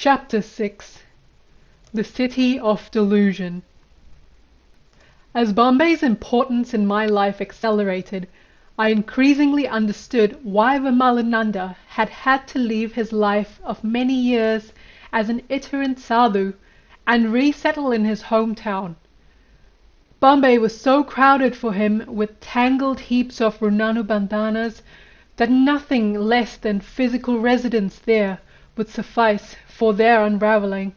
Chapter 6. The City of Delusion. As Bombay's importance in my life accelerated, I increasingly understood why Vimalananda had had to leave his life of many years as an itinerant sadhu and resettle in his hometown. Bombay was so crowded for him with tangled heaps of Runanubandhanas that nothing less than physical residence there would suffice for their unraveling.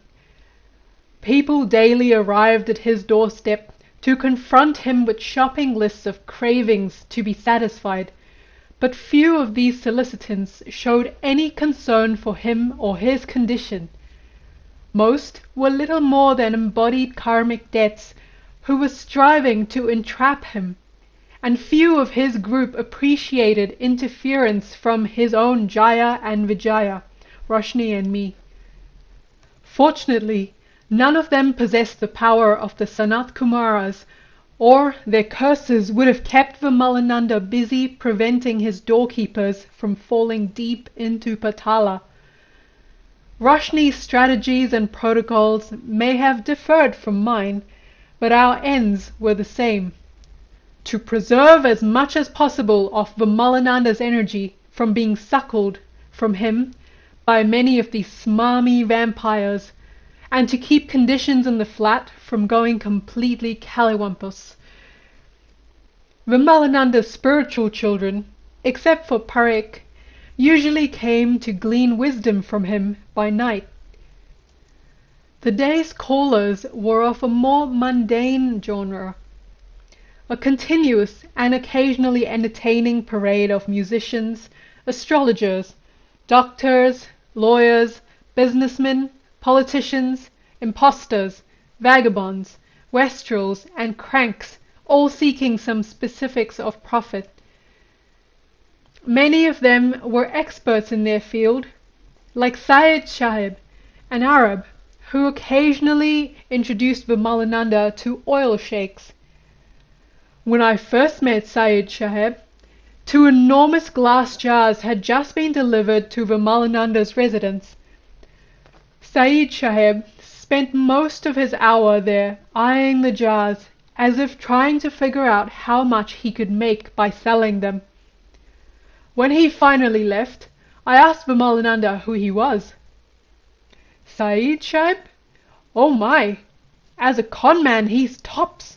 People daily arrived at his doorstep to confront him with shopping lists of cravings to be satisfied, but few of these solicitants showed any concern for him or his condition. Most were little more than embodied karmic debts who were striving to entrap him, and few of his group appreciated interference from his own Jaya and Vijaya, Roshni and me. Fortunately, none of them possessed the power of the Sanat Kumaras, or their curses would have kept Vimalananda busy preventing his doorkeepers from falling deep into Patala. Roshni's strategies and protocols may have differed from mine, but our ends were the same: to preserve as much as possible of Vimalananda's energy from being suckled from him by many of these smarmy vampires, and to keep conditions in the flat from going completely caliwampus. Vimalananda's spiritual children, except for Parikh, usually came to glean wisdom from him by night. The day's callers were of a more mundane genre, a continuous and occasionally entertaining parade of musicians, astrologers, doctors, lawyers, businessmen, politicians, impostors, vagabonds, wastrels, and cranks, all seeking some specifics of profit. Many of them were experts in their field, like Syed Sahib, an Arab, who occasionally introduced Vimalananda to oil sheikhs. When I first met Syed Sahib, 2 enormous glass jars had just been delivered to Vimalananda's residence. Syed Sahib spent most of his hour there eyeing the jars, as if trying to figure out how much he could make by selling them. When he finally left, I asked Vimalananda who he was. Syed Sahib? Oh my! As a conman he's tops!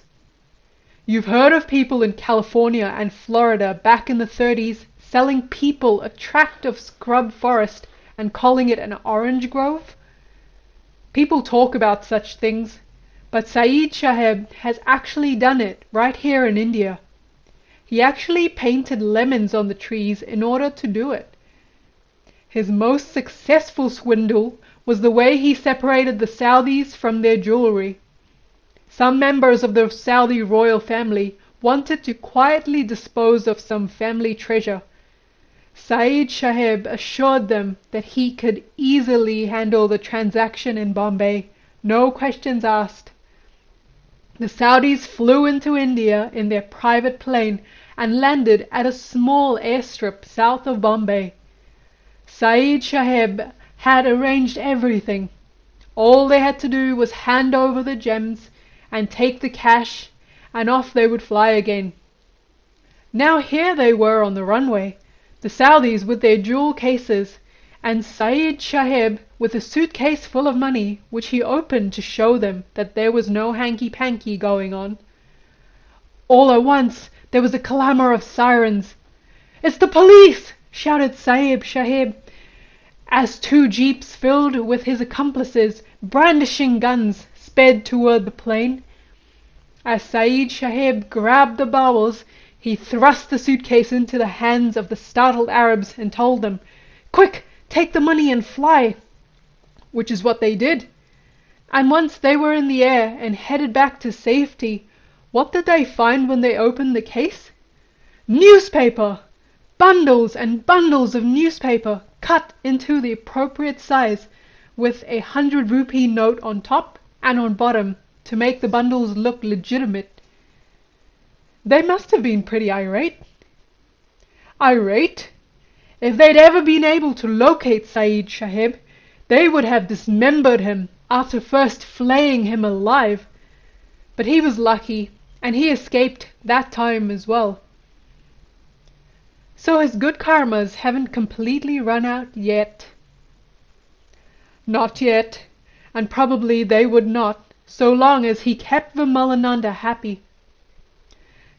You've heard of people in California and Florida back in the 30s selling people a tract of scrub forest and calling it an orange grove? People talk about such things, but Syed Sahib has actually done it right here in India. He actually painted lemons on the trees in order to do it. His most successful swindle was the way he separated the Saudis from their jewelry. Some members of the Saudi royal family wanted to quietly dispose of some family treasure. Syed Sahib assured them that he could easily handle the transaction in Bombay, no questions asked. The Saudis flew into India in their private plane and landed at a small airstrip south of Bombay. Syed Sahib had arranged everything. All they had to do was hand over the gems and take the cash, and off they would fly again. Now here they were on the runway, the Saudis with their jewel cases, and Syed Sahib with a suitcase full of money, which he opened to show them that there was no hanky-panky going on. All at once there was a clamour of sirens. "It's the police!" shouted Syed Sahib, as 2 jeeps filled with his accomplices, brandishing guns, sped toward the plane. As Syed Sahib grabbed the bowels, he thrust the suitcase into the hands of the startled Arabs and told them, "Quick, take the money and fly," which is what they did. And once they were in the air and headed back to safety, what did they find when they opened the case? Newspaper! Bundles and bundles of newspaper, cut into the appropriate size, with a 100-rupee note on top and on bottom to make the bundles look legitimate. They must have been pretty irate. Irate? If they'd ever been able to locate Syed Sahib, They would have dismembered him after first flaying him alive. But he was lucky, and he escaped that time as well. So his good karmas haven't completely run out yet. Not yet, and probably they would not, so long as he kept Vimalananda happy.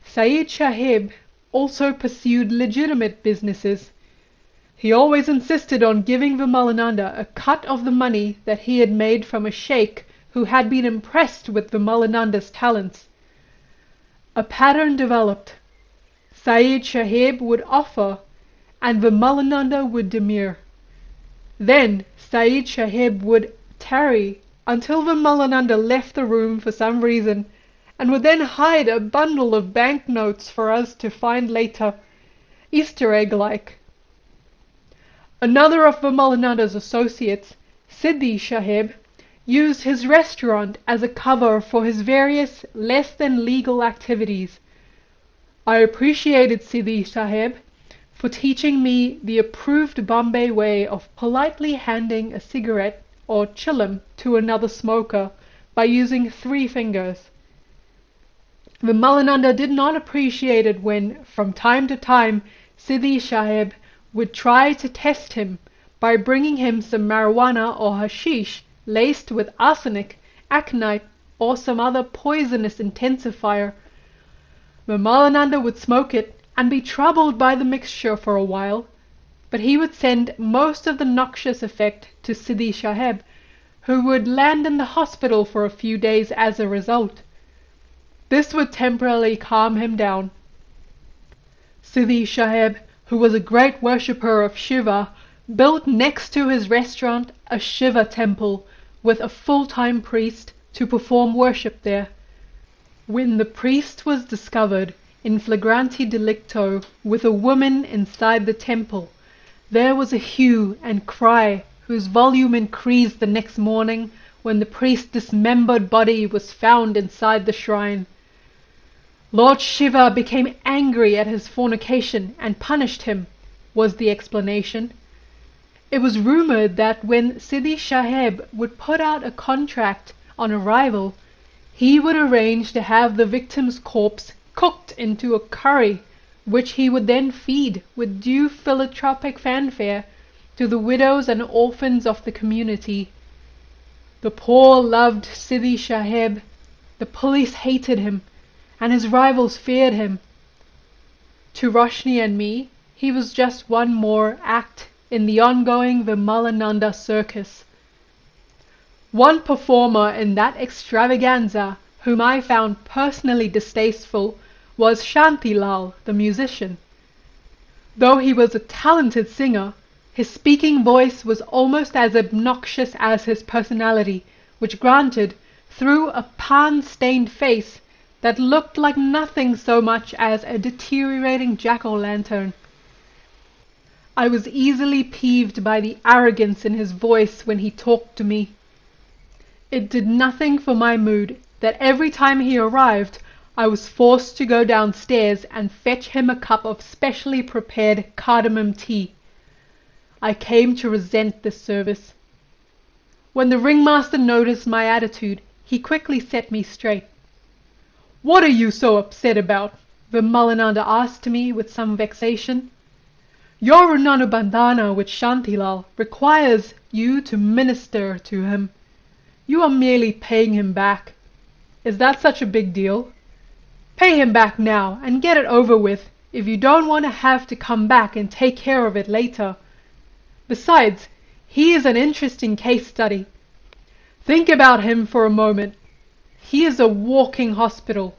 Sayyid Sahib also pursued legitimate businesses. He always insisted on giving Vimalananda a cut of the money that he had made from a sheikh who had been impressed with Vimalananda's talents. A pattern developed. Sayyid Sahib would offer, and Vimalananda would demur. Then Sayyid Sahib would tarry until Vimalananda left the room for some reason, and would then hide a bundle of banknotes for us to find later, Easter egg-like. Another of Vimalananda's associates, Siddhi Sahib, used his restaurant as a cover for his various less-than-legal activities. I appreciated Siddhi Sahib for teaching me the approved Bombay way of politely handing a cigarette or chillum to another smoker by using 3 fingers. Vimalananda did not appreciate it when, from time to time, Siddhi Sahib would try to test him by bringing him some marijuana or hashish laced with arsenic, aconite, or some other poisonous intensifier. Vimalananda would smoke it and be troubled by the mixture for a while, but he would send most of the noxious effect to Siddhi Sahib, who would land in the hospital for a few days as a result. This would temporarily calm him down. Siddhi Sahib, who was a great worshipper of Shiva, built next to his restaurant a Shiva temple with a full-time priest to perform worship there. When the priest was discovered in flagranti delicto with a woman inside the temple, there was a hue and cry whose volume increased the next morning when the priest's dismembered body was found inside the shrine. Lord Shiva became angry at his fornication and punished him, was the explanation. It was rumored that when Siddhi Sahib would put out a contract on arrival, he would arrange to have the victim's corpse cooked into a curry, which he would then feed with due philanthropic fanfare to the widows and orphans of the community. The poor loved Siddhi Sahib, the police hated him, and his rivals feared him. To Roshni and me, he was just one more act in the ongoing Vimalananda circus. One performer in that extravaganza whom I found personally distasteful was Shantilal, the musician. Though he was a talented singer, his speaking voice was almost as obnoxious as his personality, which granted, through a pan-stained face that looked like nothing so much as a deteriorating jack-o'-lantern. I was easily peeved by the arrogance in his voice when he talked to me. It did nothing for my mood that every time he arrived, I was forced to go downstairs and fetch him a cup of specially prepared cardamom tea. I came to resent this service. When the ringmaster noticed my attitude, he quickly set me straight. "What are you so upset about?" Vimalananda asked me with some vexation. "Your Runanubandhana with Shantilal requires you to minister to him. You are merely paying him back. Is that such a big deal? Pay him back now and get it over with if you don't want to have to come back and take care of it later. Besides, he is an interesting case study. Think about him for a moment. He is a walking hospital.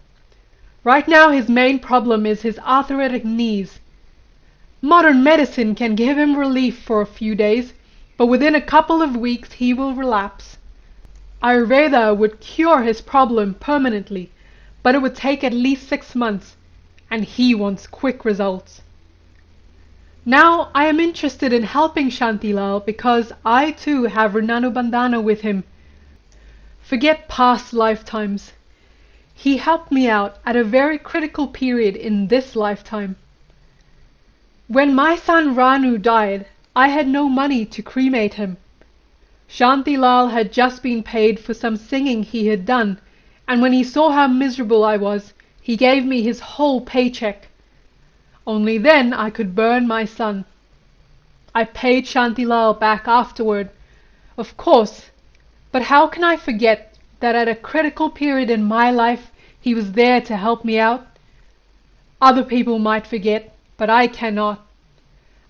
Right now his main problem is his arthritic knees. Modern medicine can give him relief for a few days, but within a couple of weeks he will relapse. Ayurveda would cure his problem permanently, but it would take at least 6 months, and he wants quick results. Now I am interested in helping Shantilal because I too have Runanubandhana with him. Forget past lifetimes. He helped me out at a very critical period in this lifetime. When my son Ranu died, I had no money to cremate him. Shantilal had just been paid for some singing he had done, and when he saw how miserable I was, he gave me his whole paycheck. Only then I could burn my son. I paid Shantilal back afterward, of course, but how can I forget that at a critical period in my life he was there to help me out? Other people might forget, but I cannot.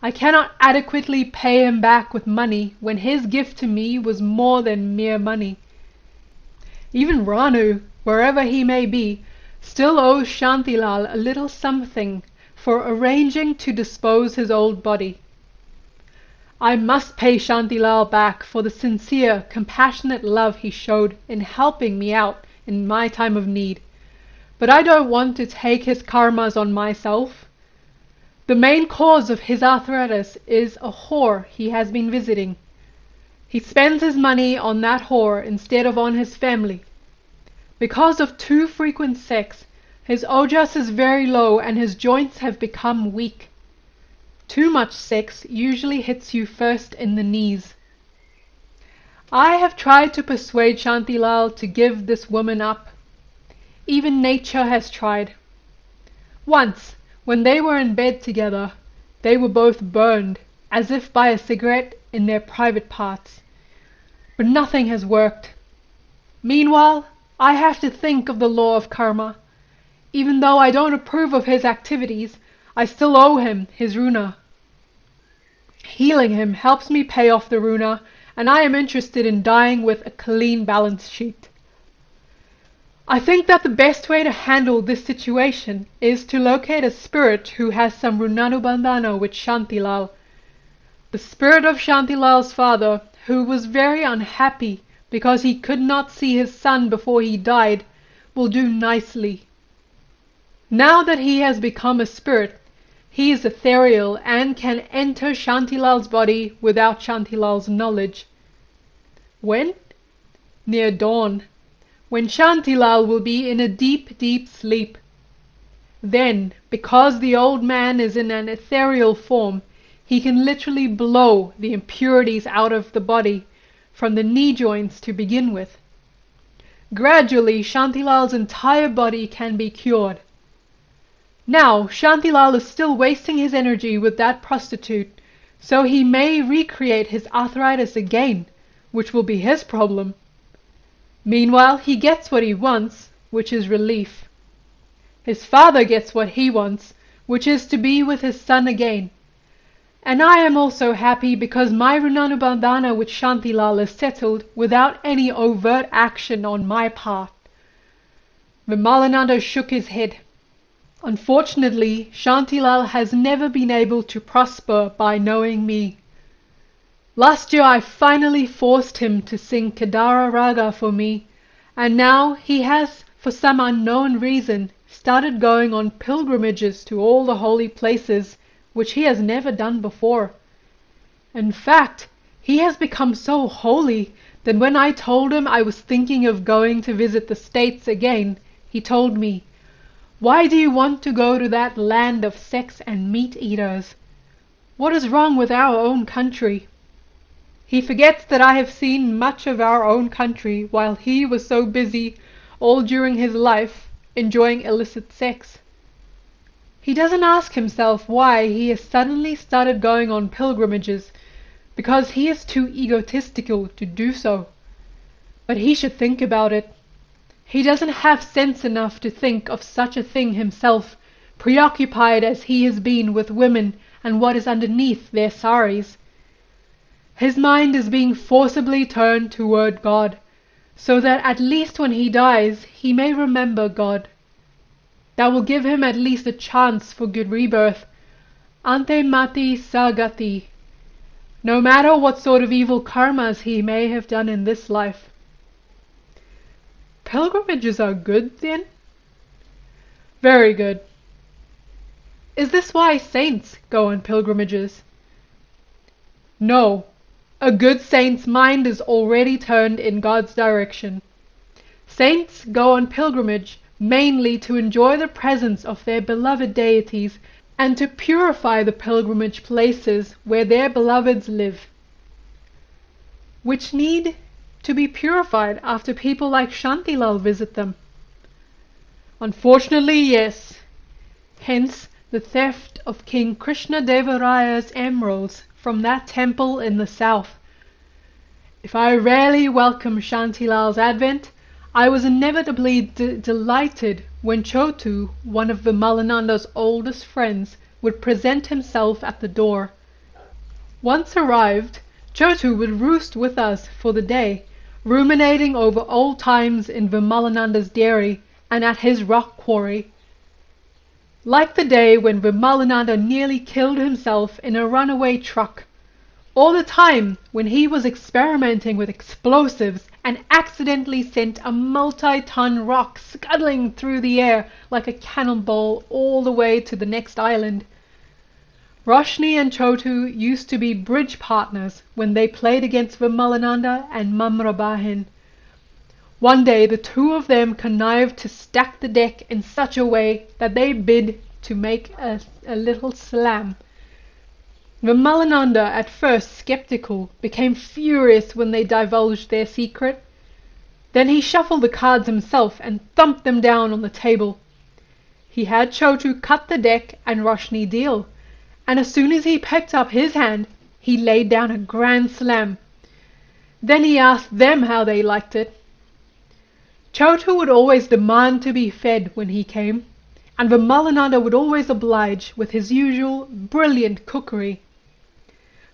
I cannot adequately pay him back with money when his gift to me was more than mere money. Even Ranu, wherever he may be, still owes Shantilal a little something for arranging to dispose his old body. I must pay Shantilal back for the sincere, compassionate love he showed in helping me out in my time of need, but I don't want to take his karmas on myself. The main cause of his arthritis is a whore he has been visiting. He spends his money on that whore instead of on his family. Because of too frequent sex, his ojas is very low and his joints have become weak. Too much sex usually hits you first in the knees. I have tried to persuade Shantilal to give this woman up. Even nature has tried. Once, when they were in bed together, they were both burned, as if by a cigarette, in their private parts. But nothing has worked. Meanwhile, I have to think of the law of karma. Even though I don't approve of his activities, I still owe him his runa. Healing him helps me pay off the runa, and I am interested in dying with a clean balance sheet. I think that the best way to handle this situation is to locate a spirit who has some runanubandhana with Shantilal. The spirit of Shantilal's father, who was very unhappy because he could not see his son before he died, will do nicely. Now that he has become a spirit, he is ethereal and can enter Shantilal's body without Shantilal's knowledge. When? Near dawn, when Shantilal will be in a deep, deep sleep. Then, because the old man is in an ethereal form, he can literally blow the impurities out of the body, from the knee joints to begin with. Gradually, Shantilal's entire body can be cured. Now, Shantilal is still wasting his energy with that prostitute, so he may recreate his arthritis again, which will be his problem. Meanwhile, he gets what he wants, which is relief. His father gets what he wants, which is to be with his son again. And I am also happy because my runanubandhana with Shantilal is settled without any overt action on my part. Vimalananda shook his head. Unfortunately, Shantilal has never been able to prosper by knowing me. Last year I finally forced him to sing Kedara Raga for me, and now he has, for some unknown reason, started going on pilgrimages to all the holy places, which he has never done before. In fact, he has become so holy that when I told him I was thinking of going to visit the States again, he told me, "Why do you want to go to that land of sex and meat-eaters? What is wrong with our own country?" He forgets that I have seen much of our own country while he was so busy, all during his life, enjoying illicit sex. He doesn't ask himself why he has suddenly started going on pilgrimages, because he is too egotistical to do so. But he should think about it. He doesn't have sense enough to think of such a thing himself, preoccupied as he has been with women and what is underneath their saris. His mind is being forcibly turned toward God, so that at least when he dies he may remember God. That will give him at least a chance for good rebirth. Ante mati sagati. No matter what sort of evil karmas he may have done in this life. Pilgrimages are good, then? Very good. Is this why saints go on pilgrimages? No. A good saint's mind is already turned in God's direction. Saints go on pilgrimage mainly to enjoy the presence of their beloved deities and to purify the pilgrimage places where their beloveds live. which need to be purified after people like Shantilal visit them. Unfortunately, yes. Hence the theft of King Krishnadevaraya's emeralds from that temple in the south. If I rarely welcomed Shantilal's advent, I was inevitably delighted when Chotu, one of Vimalananda's oldest friends, would present himself at the door. Once arrived, Chotu would roost with us for the day, ruminating over old times in Vimalananda's dairy and at his rock quarry. Like the day when Vimalananda nearly killed himself in a runaway truck, or the time when he was experimenting with explosives and accidentally sent a multi-ton rock scuttling through the air like a cannonball all the way to the next island. Roshni and Chotu used to be bridge partners when they played against Vimalananda and Mamrabahin. One day the two of them connived to stack the deck in such a way that they bid to make a little slam. Vimalananda, at first skeptical, became furious when they divulged their secret. Then he shuffled the cards himself and thumped them down on the table. He had Chotu cut the deck and Roshni deal, and as soon as he picked up his hand, he laid down a grand slam. Then he asked them how they liked it. Chotu would always demand to be fed when he came, and Vimalananda would always oblige with his usual brilliant cookery.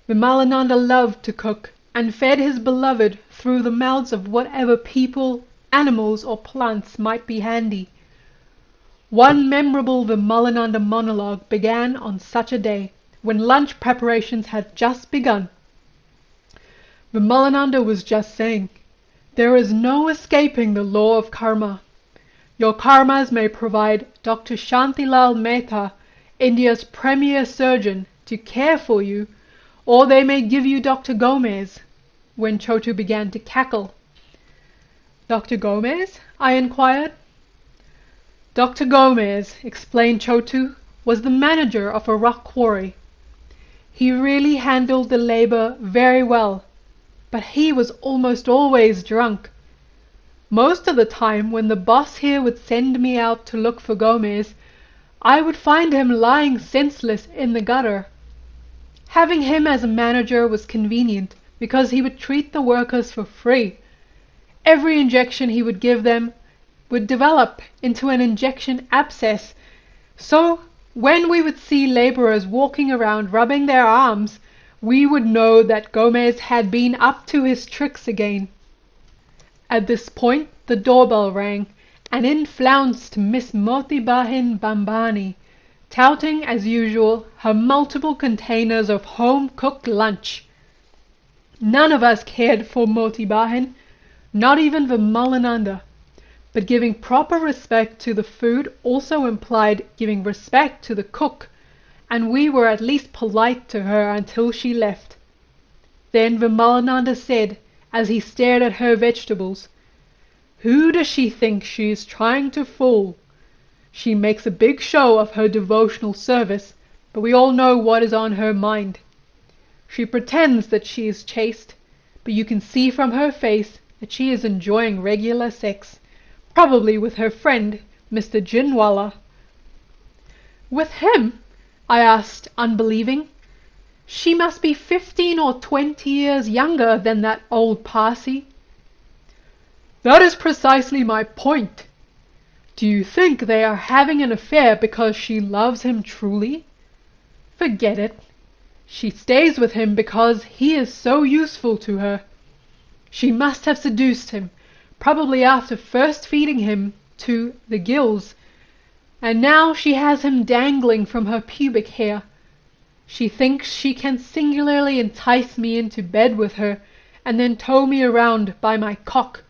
Vimalananda loved to cook, and fed his beloved through the mouths of whatever people, animals or plants might be handy. One memorable Vimalananda monologue began on such a day, when lunch preparations had just begun. Vimalananda was just saying, "There is no escaping the law of karma. Your karmas may provide Dr. Shantilal Mehta, India's premier surgeon, to care for you, or they may give you Dr. Gomez," when Chotu began to cackle. "Dr. Gomez?" I inquired. "Dr. Gomez," explained Chotu, "was the manager of a rock quarry. He really handled the labor very well, but he was almost always drunk. Most of the time when the boss here would send me out to look for Gomez, I would find him lying senseless in the gutter. Having him as a manager was convenient because he would treat the workers for free. Every injection he would give them would develop into an injection abscess, so when we would see laborers walking around rubbing their arms, we would know that Gomez had been up to his tricks again." At this point the doorbell rang, and in flounced Miss Motibahin Bambani, touting as usual her multiple containers of home-cooked lunch. None of us cared for Motibahin, not even Vimalananda, but giving proper respect to the food also implied giving respect to the cook, and we were at least polite to her until she left. Then Vimalananda said, as he stared at her vegetables, "Who does she think she is trying to fool? She makes a big show of her devotional service, but we all know what is on her mind. She pretends that she is chaste, but you can see from her face that she is enjoying regular sex, probably with her friend, Mr. Jinwala." "With him?" I asked, unbelieving. "She must be 15 or 20 years younger than that old Parsee." "That is precisely my point. Do you think they are having an affair because she loves him truly? Forget it. She stays with him because he is so useful to her. She must have seduced him, probably after first feeding him to the gills, and now she has him dangling from her pubic hair. She thinks she can singularly entice me into bed with her, and then tow me around by my cock.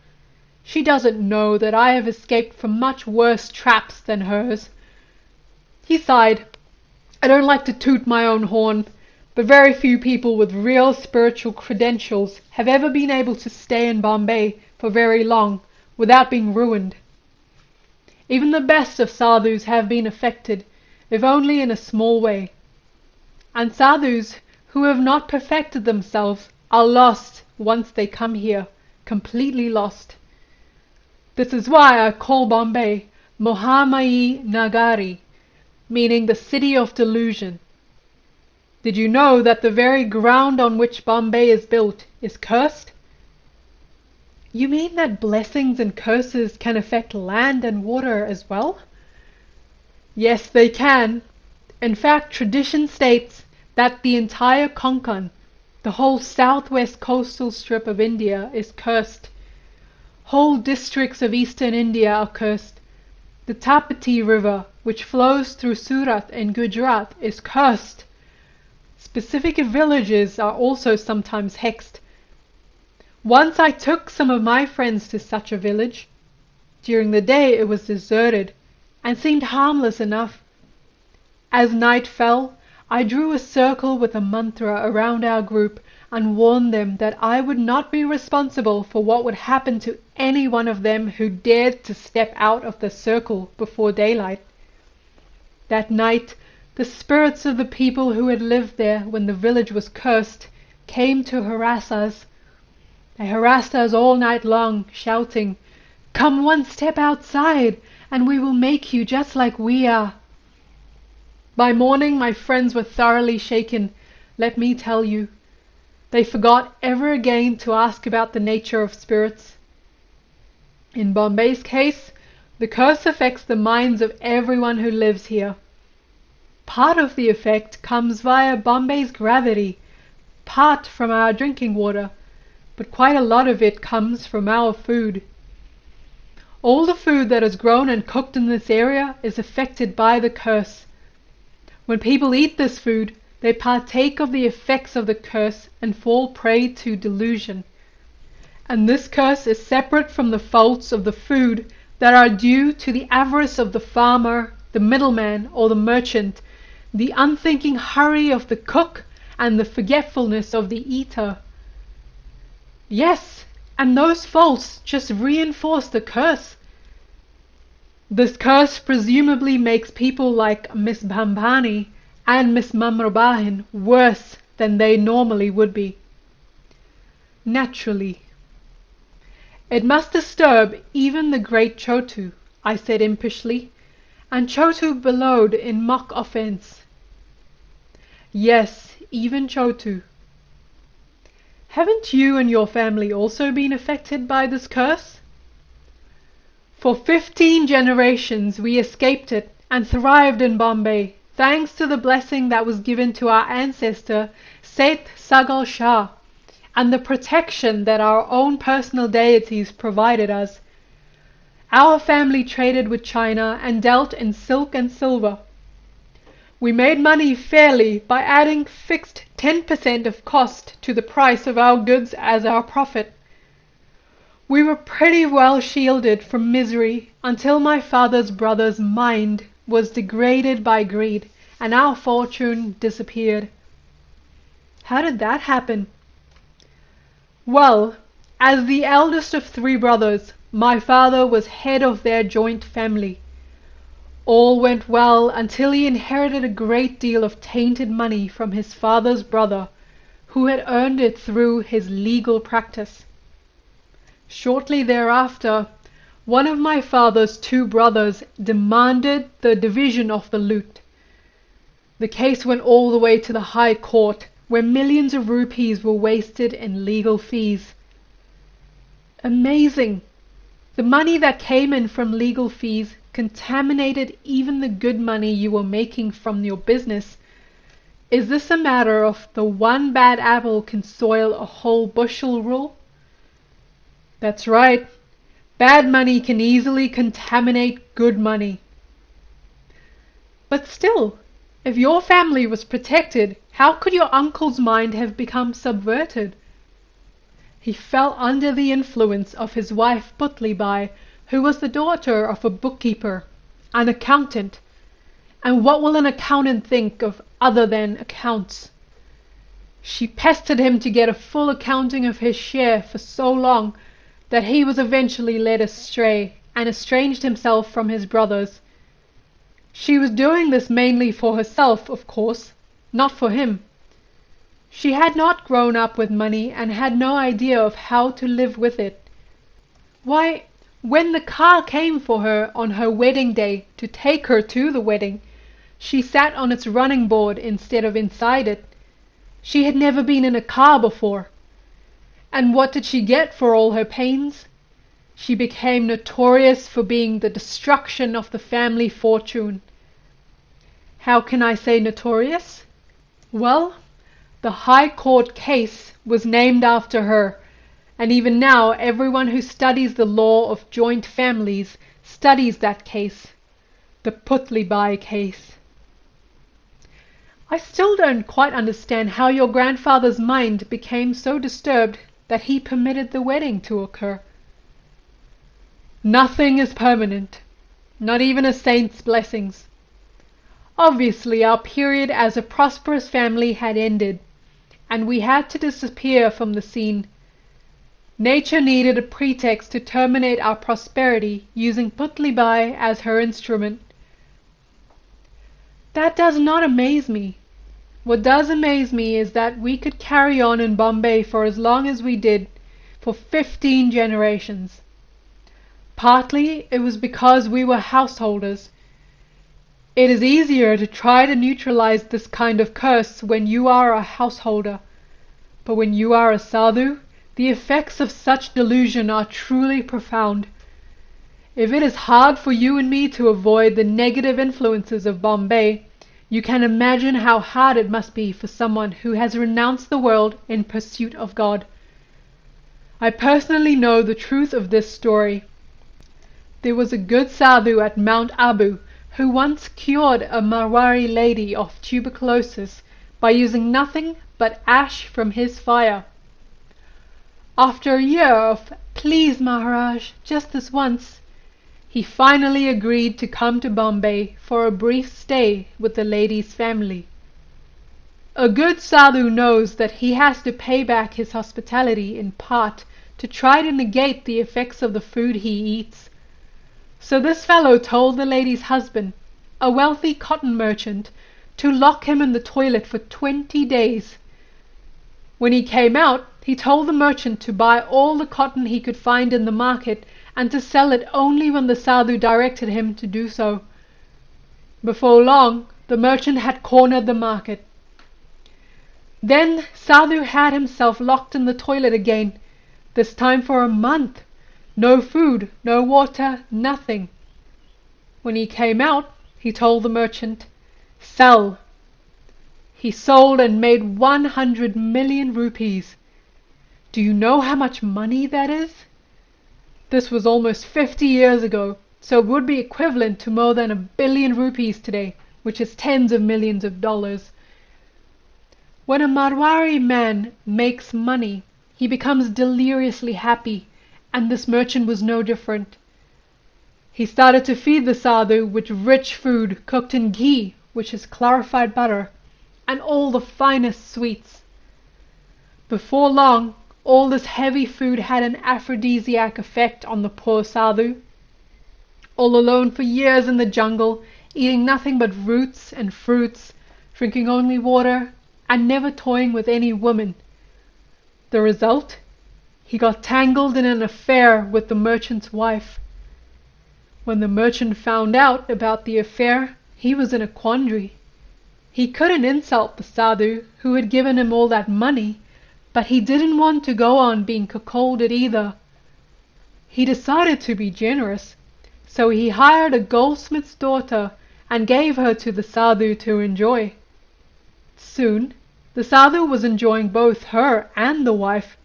She doesn't know that I have escaped from much worse traps than hers." He sighed. "I don't like to toot my own horn, but very few people with real spiritual credentials have ever been able to stay in Bombay for very long without being ruined. Even the best of sadhus have been affected, if only in a small way. And sadhus who have not perfected themselves are lost once they come here, completely lost. This is why I call Bombay Mohamai Nagari, meaning the city of delusion. Did you know that the very ground on which Bombay is built is cursed? You mean that blessings and curses can affect land and water as well? Yes, they can. In fact, tradition states that the entire Konkan, the whole southwest coastal strip of India, is cursed. Whole districts of eastern India are cursed. The Tapati River, which flows through Surat in Gujarat, is cursed. Specific villages are also sometimes hexed. Once I took some of my friends to such a village. During the day it was deserted, and seemed harmless enough. As night fell, I drew a circle with a mantra around our group and warned them that I would not be responsible for what would happen to any one of them who dared to step out of the circle before daylight. That night, the spirits of the people who had lived there when the village was cursed came to harass us. They harassed us all night long, shouting, "Come one step outside, and we will make you just like we are." By morning my friends were thoroughly shaken, let me tell you. They forgot ever again to ask about the nature of spirits. In Bombay's case, the curse affects the minds of everyone who lives here. Part of the effect comes via Bombay's gravity, part from our drinking water, but quite a lot of it comes from our food. All the food that is grown and cooked in this area is affected by the curse. When people eat this food, they partake of the effects of the curse and fall prey to delusion. And this curse is separate from the faults of the food that are due to the avarice of the farmer, the middleman, or the merchant, the unthinking hurry of the cook, and the forgetfulness of the eater. Yes, and those faults just reinforce the curse. This curse presumably makes people like Miss Bhambani and Miss Mamrobahin worse than they normally would be. Naturally. It must disturb even the great Chotu, I said impishly, and Chotu bellowed in mock offense. Yes, even Chotu. Haven't you and your family also been affected by this curse? For 15 generations we escaped it and thrived in Bombay, thanks to the blessing that was given to our ancestor Seth Sagal Shah, and the protection that our own personal deities provided us. Our family traded with China and dealt in silk and silver. We made money fairly by adding fixed 10% of cost to the price of our goods as our profit. We were pretty well shielded from misery until my father's brother's mind was degraded by greed and our fortune disappeared. How did that happen? Well, as the eldest of 3 brothers, my father was head of their joint family. All went well until he inherited a great deal of tainted money from his father's brother, who had earned it through his legal practice. Shortly thereafter, one of my father's 2 brothers demanded the division of the loot. The case went all the way to the High Court, where millions of rupees were wasted in legal fees. Amazing! The money that came in from legal fees contaminated even the good money you were making from your business. Is this a matter of the one bad apple can soil a whole bushel rule? That's right. Bad money can easily contaminate good money. But still, if your family was protected, how could your uncle's mind have become subverted? He fell under the influence of his wife Putlibai, who was the daughter of a bookkeeper, an accountant. And what will an accountant think of other than accounts? She pestered him to get a full accounting of his share for so long that he was eventually led astray and estranged himself from his brothers. She was doing this mainly for herself, of course, not for him. She had not grown up with money and had no idea of how to live with it. Why, when the car came for her on her wedding day to take her to the wedding, she sat on its running board instead of inside it. She had never been in a car before. And what did she get for all her pains? She became notorious for being the destruction of the family fortune. How can I say notorious? Well, the High Court case was named after her, and even now everyone who studies the law of joint families studies that case, the Putlibai case. I still don't quite understand how your grandfather's mind became so disturbed that he permitted the wedding to occur. Nothing is permanent, not even a saint's blessings. Obviously, our period as a prosperous family had ended, and we had to disappear from the scene. Nature needed a pretext to terminate our prosperity, using Putlibai as her instrument. That does not amaze me. What does amaze me is that we could carry on in Bombay for as long as we did, for 15 generations. Partly it was because we were householders. It is easier to try to neutralize this kind of curse when you are a householder. But when you are a sadhu, the effects of such delusion are truly profound. If it is hard for you and me to avoid the negative influences of Bombay, you can imagine how hard it must be for someone who has renounced the world in pursuit of God. I personally know the truth of this story. There was a good sadhu at Mount Abu who once cured a Marwari lady of tuberculosis by using nothing but ash from his fire. After a year of "Please Maharaj, just this once," he finally agreed to come to Bombay for a brief stay with the lady's family. A good sadhu knows that he has to pay back his hospitality in part to try to negate the effects of the food he eats. So this fellow told the lady's husband, a wealthy cotton merchant, to lock him in the toilet for 20 days. When he came out, he told the merchant to buy all the cotton he could find in the market and to sell it only when the sadhu directed him to do so. Before long, the merchant had cornered the market. Then sadhu had himself locked in the toilet again, this time for a month. No food, no water, nothing. When he came out, he told the merchant, "Sell." He sold and made 100 million rupees. Do you know how much money that is? This was almost 50 years ago, so it would be equivalent to more than 1 billion rupees today, which is tens of millions of dollars. When a Marwari man makes money, he becomes deliriously happy, and this merchant was no different. He started to feed the sadhu with rich food cooked in ghee, which is clarified butter, and all the finest sweets. Before long, all this heavy food had an aphrodisiac effect on the poor sadhu. All alone for years in the jungle, eating nothing but roots and fruits, drinking only water, and never toying with any woman. The result? He got tangled in an affair with the merchant's wife. When the merchant found out about the affair, he was in a quandary. He couldn't insult the sadhu who had given him all that money, but he didn't want to go on being cuckolded either. He decided to be generous, so he hired a goldsmith's daughter and gave her to the sadhu to enjoy. Soon, the sadhu was enjoying both her and the wife.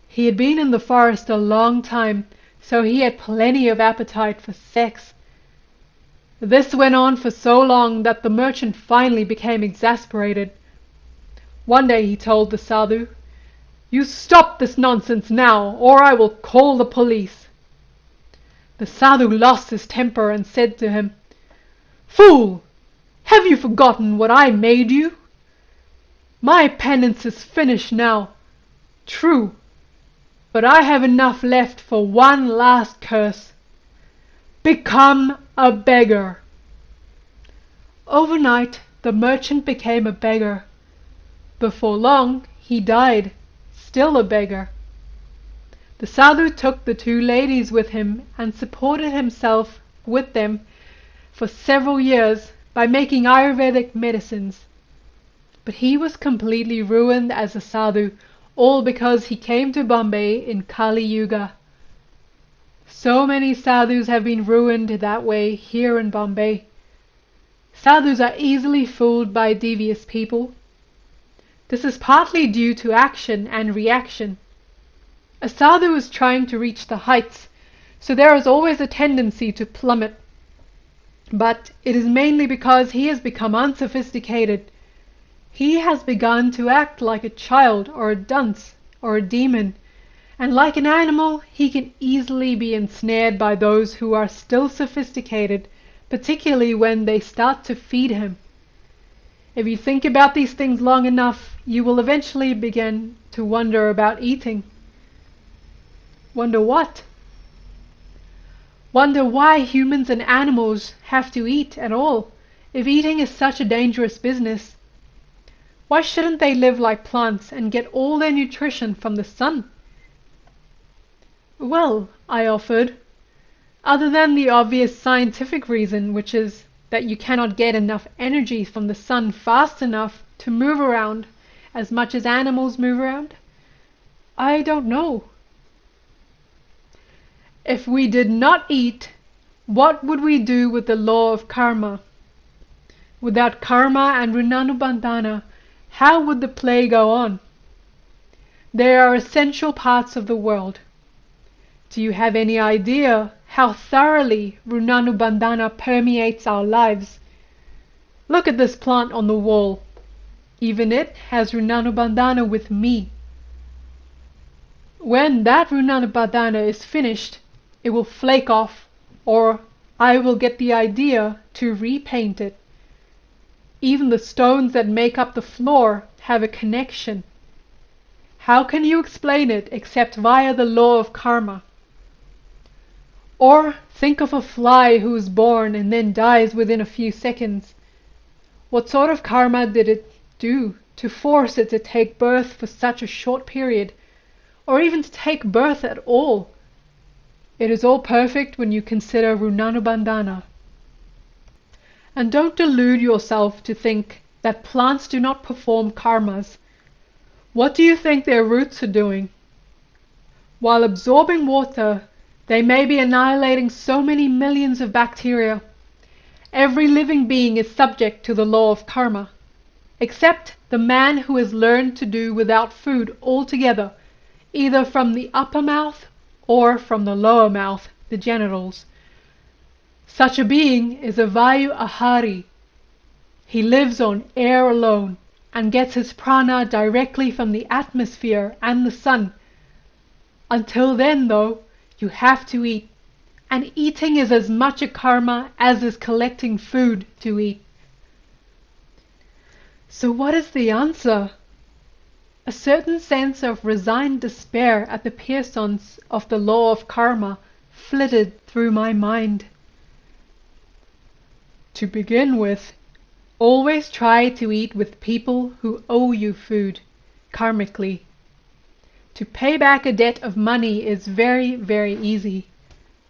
He had been in the forest a long time, so he had plenty of appetite for sex. This went on for so long that the merchant finally became exasperated. One day he told the sadhu, "You stop this nonsense now, or I will call the police." The sadhu lost his temper and said to him, "Fool! Have you forgotten what I made you? My penance is finished now. True. But I have enough left for one last curse. Become a beggar." Overnight, the merchant became a beggar. Before long, he died, still a beggar. The sadhu took the two ladies with him and supported himself with them for several years by making Ayurvedic medicines. But he was completely ruined as a sadhu, all because he came to Bombay in Kali Yuga. So many sadhus have been ruined that way here in Bombay. Sadhus are easily fooled by devious people. This is partly due to action and reaction. A sadhu is trying to reach the heights, so there is always a tendency to plummet. But it is mainly because he has become unsophisticated. He has begun to act like a child or a dunce or a demon, and like an animal he can easily be ensnared by those who are still sophisticated, particularly when they start to feed him. If you think about these things long enough, you will eventually begin to wonder about eating. Wonder what? Wonder why humans and animals have to eat at all, if eating is such a dangerous business. Why shouldn't they live like plants and get all their nutrition from the sun? Well, I offered, other than the obvious scientific reason, which is that you cannot get enough energy from the sun fast enough to move around as much as animals move around, I don't know. If we did not eat, what would we do with the law of karma? Without karma and Runanubandhana, how would the play go on? They are essential parts of the world. Do you have any idea how thoroughly Runanubandhana permeates our lives? Look at this plant on the wall. Even it has Runanubandhana with me. When that Runanubandhana is finished, it will flake off, or I will get the idea to repaint it. Even the stones that make up the floor have a connection. How can you explain it except via the law of karma? Or think of a fly who is born and then dies within a few seconds. What sort of karma did it do to force it to take birth for such a short period, or even to take birth at all? It is all perfect when you consider Runanubandhana. And don't delude yourself to think that plants do not perform karmas. What do you think their roots are doing? While absorbing water, they may be annihilating so many millions of bacteria. Every living being is subject to the law of karma, except the man who has learned to do without food altogether, either from the upper mouth or from the lower mouth, the genitals. Such a being is a Vayu Aghori. He lives on air alone and gets his prana directly from the atmosphere and the sun. Until then, though, you have to eat, and eating is as much a karma as is collecting food to eat. So what is the answer? A certain sense of resigned despair at the puissance of the law of karma flitted through my mind. To begin with, always try to eat with people who owe you food, karmically. To pay back a debt of money is very, very easy.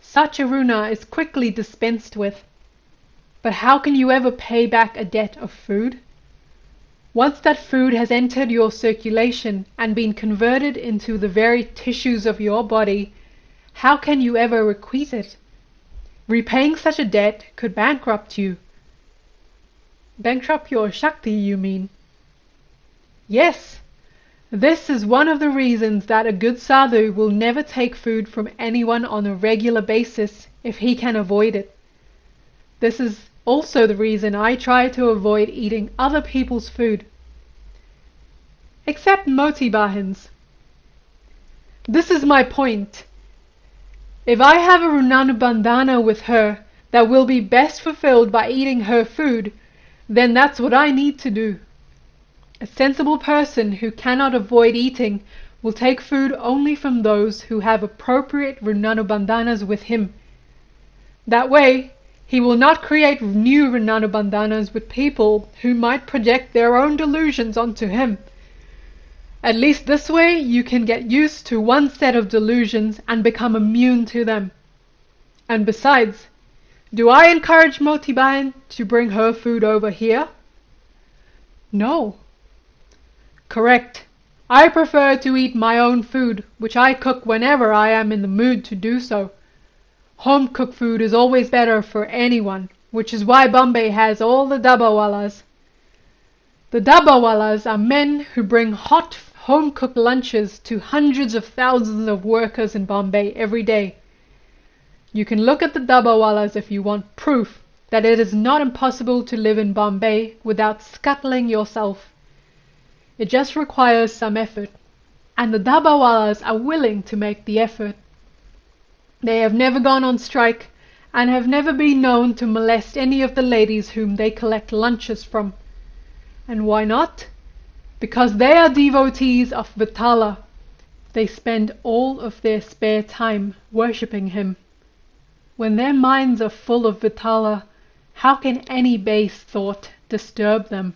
Such a runa is quickly dispensed with. But how can you ever pay back a debt of food? Once that food has entered your circulation and been converted into the very tissues of your body, how can you ever requite it? Repaying such a debt could bankrupt you. Bankrupt your Shakti, you mean? Yes. This is one of the reasons that a good sadhu will never take food from anyone on a regular basis if he can avoid it. This is also the reason I try to avoid eating other people's food. Except Moti Bahins. This is my point. If I have a Runanubandhana with her that will be best fulfilled by eating her food, then that's what I need to do. A sensible person who cannot avoid eating will take food only from those who have appropriate Runanubandhanas with him. That way, he will not create new Runanubandhanas with people who might project their own delusions onto him, At least this way you can get used to one set of delusions and become immune to them. And besides, do I encourage Motibayan to bring her food over here? No. Correct. I prefer to eat my own food, which I cook whenever I am in the mood to do so. Home-cooked food is always better for anyone, which is why Bombay has all the dabbawalas. The dabbawalas are men who bring hot, home-cooked lunches to hundreds of thousands of workers in Bombay every day. You can look at the dabbawalas if you want proof that it is not impossible to live in Bombay without scuttling yourself. It just requires some effort, and the dabbawalas are willing to make the effort. They have never gone on strike and have never been known to molest any of the ladies whom they collect lunches from. And why not? Because they are devotees of Vitala. They spend all of their spare time worshipping him. When their minds are full of Vitala, how can any base thought disturb them?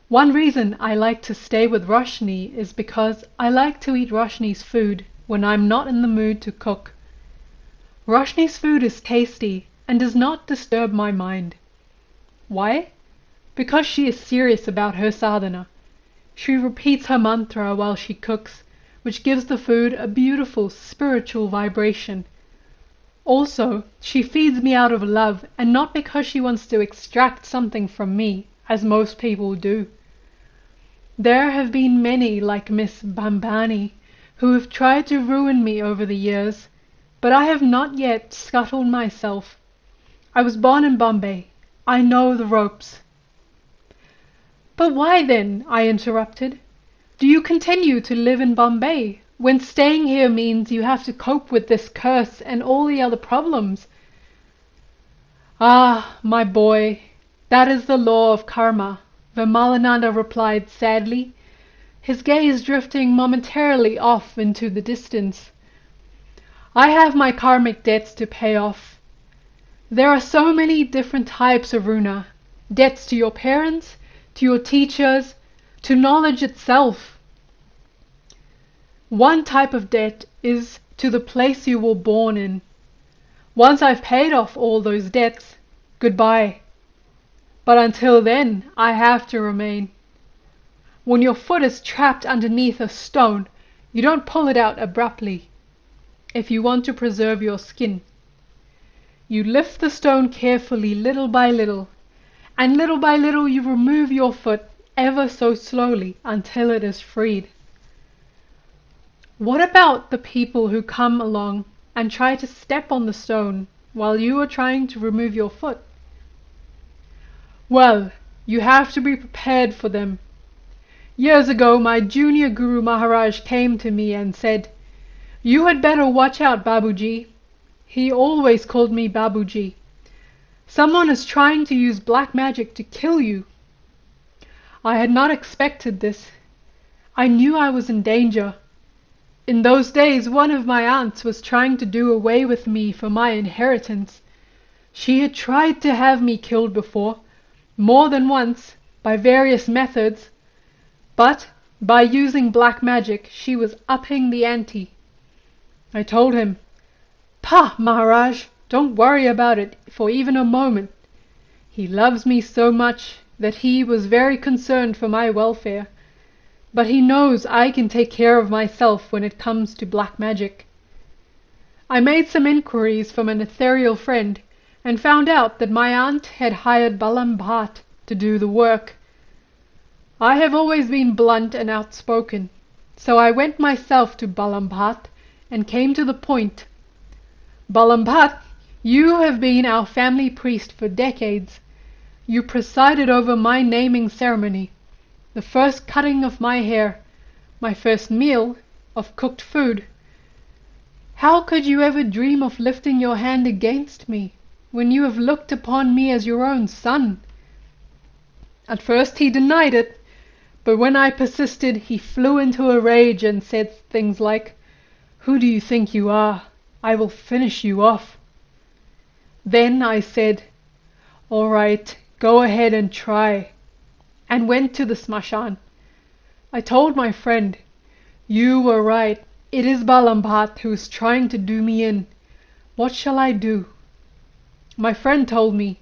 One reason I like to stay with Roshni is because I like to eat Roshni's food when I'm not in the mood to cook. Roshni's food is tasty and does not disturb my mind. Why? Because she is serious about her sadhana. She repeats her mantra while she cooks, which gives the food a beautiful spiritual vibration. Also, she feeds me out of love and not because she wants to extract something from me, as most people do. There have been many like Miss Bambani who have tried to ruin me over the years, but I have not yet scuttled myself. I was born in Bombay. I know the ropes. But why then, I interrupted, do you continue to live in Bombay, when staying here means you have to cope with this curse and all the other problems? Ah, my boy, that is the law of karma, Vimalananda replied sadly, his gaze drifting momentarily off into the distance. I have my karmic debts to pay off. There are so many different types of runa, debts to your parents, to your teachers, to knowledge itself. One type of debt is to the place you were born in. Once I've paid off all those debts, goodbye. But until then, I have to remain. When your foot is trapped underneath a stone, you don't pull it out abruptly. If you want to preserve your skin, you lift the stone carefully little by little, and little by little you remove your foot ever so slowly until it is freed. What about the people who come along and try to step on the stone while you are trying to remove your foot? Well, you have to be prepared for them. Years ago, my junior Guru Maharaj came to me and said, "You had better watch out, Babuji." He always called me Babuji. "Someone is trying to use black magic to kill you." I had not expected this. I knew I was in danger. In those days, one of my aunts was trying to do away with me for my inheritance. She had tried to have me killed before, more than once, by various methods, but by using black magic she was upping the ante. I told him, "Pah, Maharaj, don't worry about it for even a moment. He loves me so much that he was very concerned for my welfare, but he knows I can take care of myself when it comes to black magic." I made some inquiries from an ethereal friend and found out that my aunt had hired Balam Bhat to do the work. I have always been blunt and outspoken, so I went myself to Balam Bhat and came to the point. "Balam Bhat, you have been our family priest for decades. You presided over my naming ceremony, the first cutting of my hair, my first meal of cooked food. How could you ever dream of lifting your hand against me, when you have looked upon me as your own son?" At first he denied it, but when I persisted, he flew into a rage and said things like, "Who do you think you are? I will finish you off." Then I said, "All right, go ahead and try," and went to the smashan. I told my friend, "You were right. It is Balambhat who is trying to do me in. What shall I do?" My friend told me,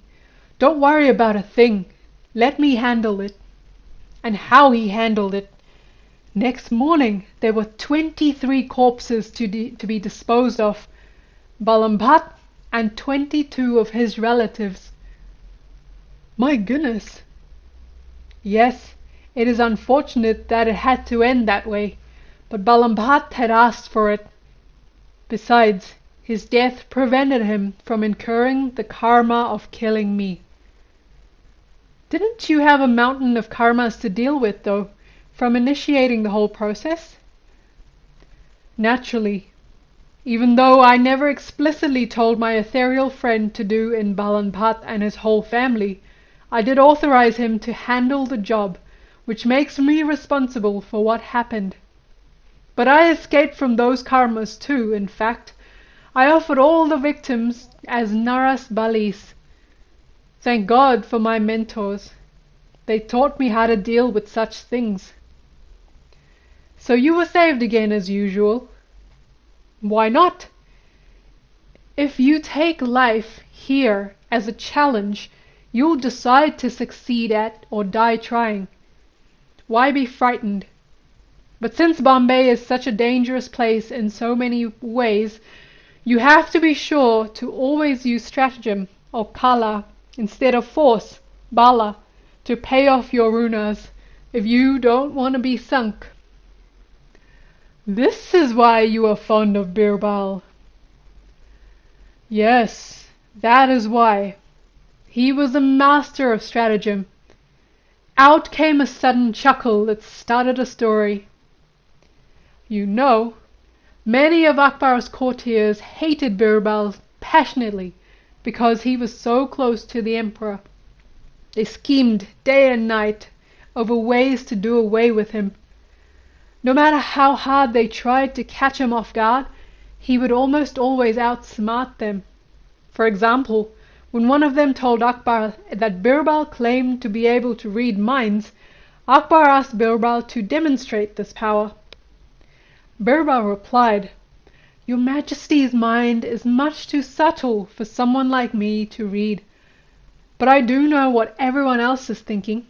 "Don't worry about a thing. Let me handle it." And how he handled it! Next morning there were 23 corpses to be disposed of. Balambhat and 22 of his relatives. My goodness. Yes, it is unfortunate that it had to end that way, but Balambhat had asked for it. Besides, his death prevented him from incurring the karma of killing me. Didn't you have a mountain of karmas to deal with, though, from initiating the whole process? Naturally. Even though I never explicitly told my ethereal friend to do in Balambhat and his whole family, I did authorize him to handle the job, which makes me responsible for what happened. But I escaped from those karmas too, in fact. I offered all the victims as Naras Balis. Thank God for my mentors. They taught me how to deal with such things. So you were saved again as usual. Why not? If you take life here as a challenge, you'll decide to succeed at or die trying. Why be frightened? But since Bombay is such a dangerous place in so many ways, you have to be sure to always use stratagem or kala instead of force, bala, to pay off your runas if you don't want to be sunk. This is why you are fond of Birbal. Yes, that is why. He was a master of stratagem. Out came a sudden chuckle that started a story. You know, many of Akbar's courtiers hated Birbal passionately because he was so close to the emperor. They schemed day and night over ways to do away with him. No matter how hard they tried to catch him off guard, he would almost always outsmart them. For example, when one of them told Akbar that Birbal claimed to be able to read minds, Akbar asked Birbal to demonstrate this power. Birbal replied, "Your Majesty's mind is much too subtle for someone like me to read. But I do know what everyone else is thinking.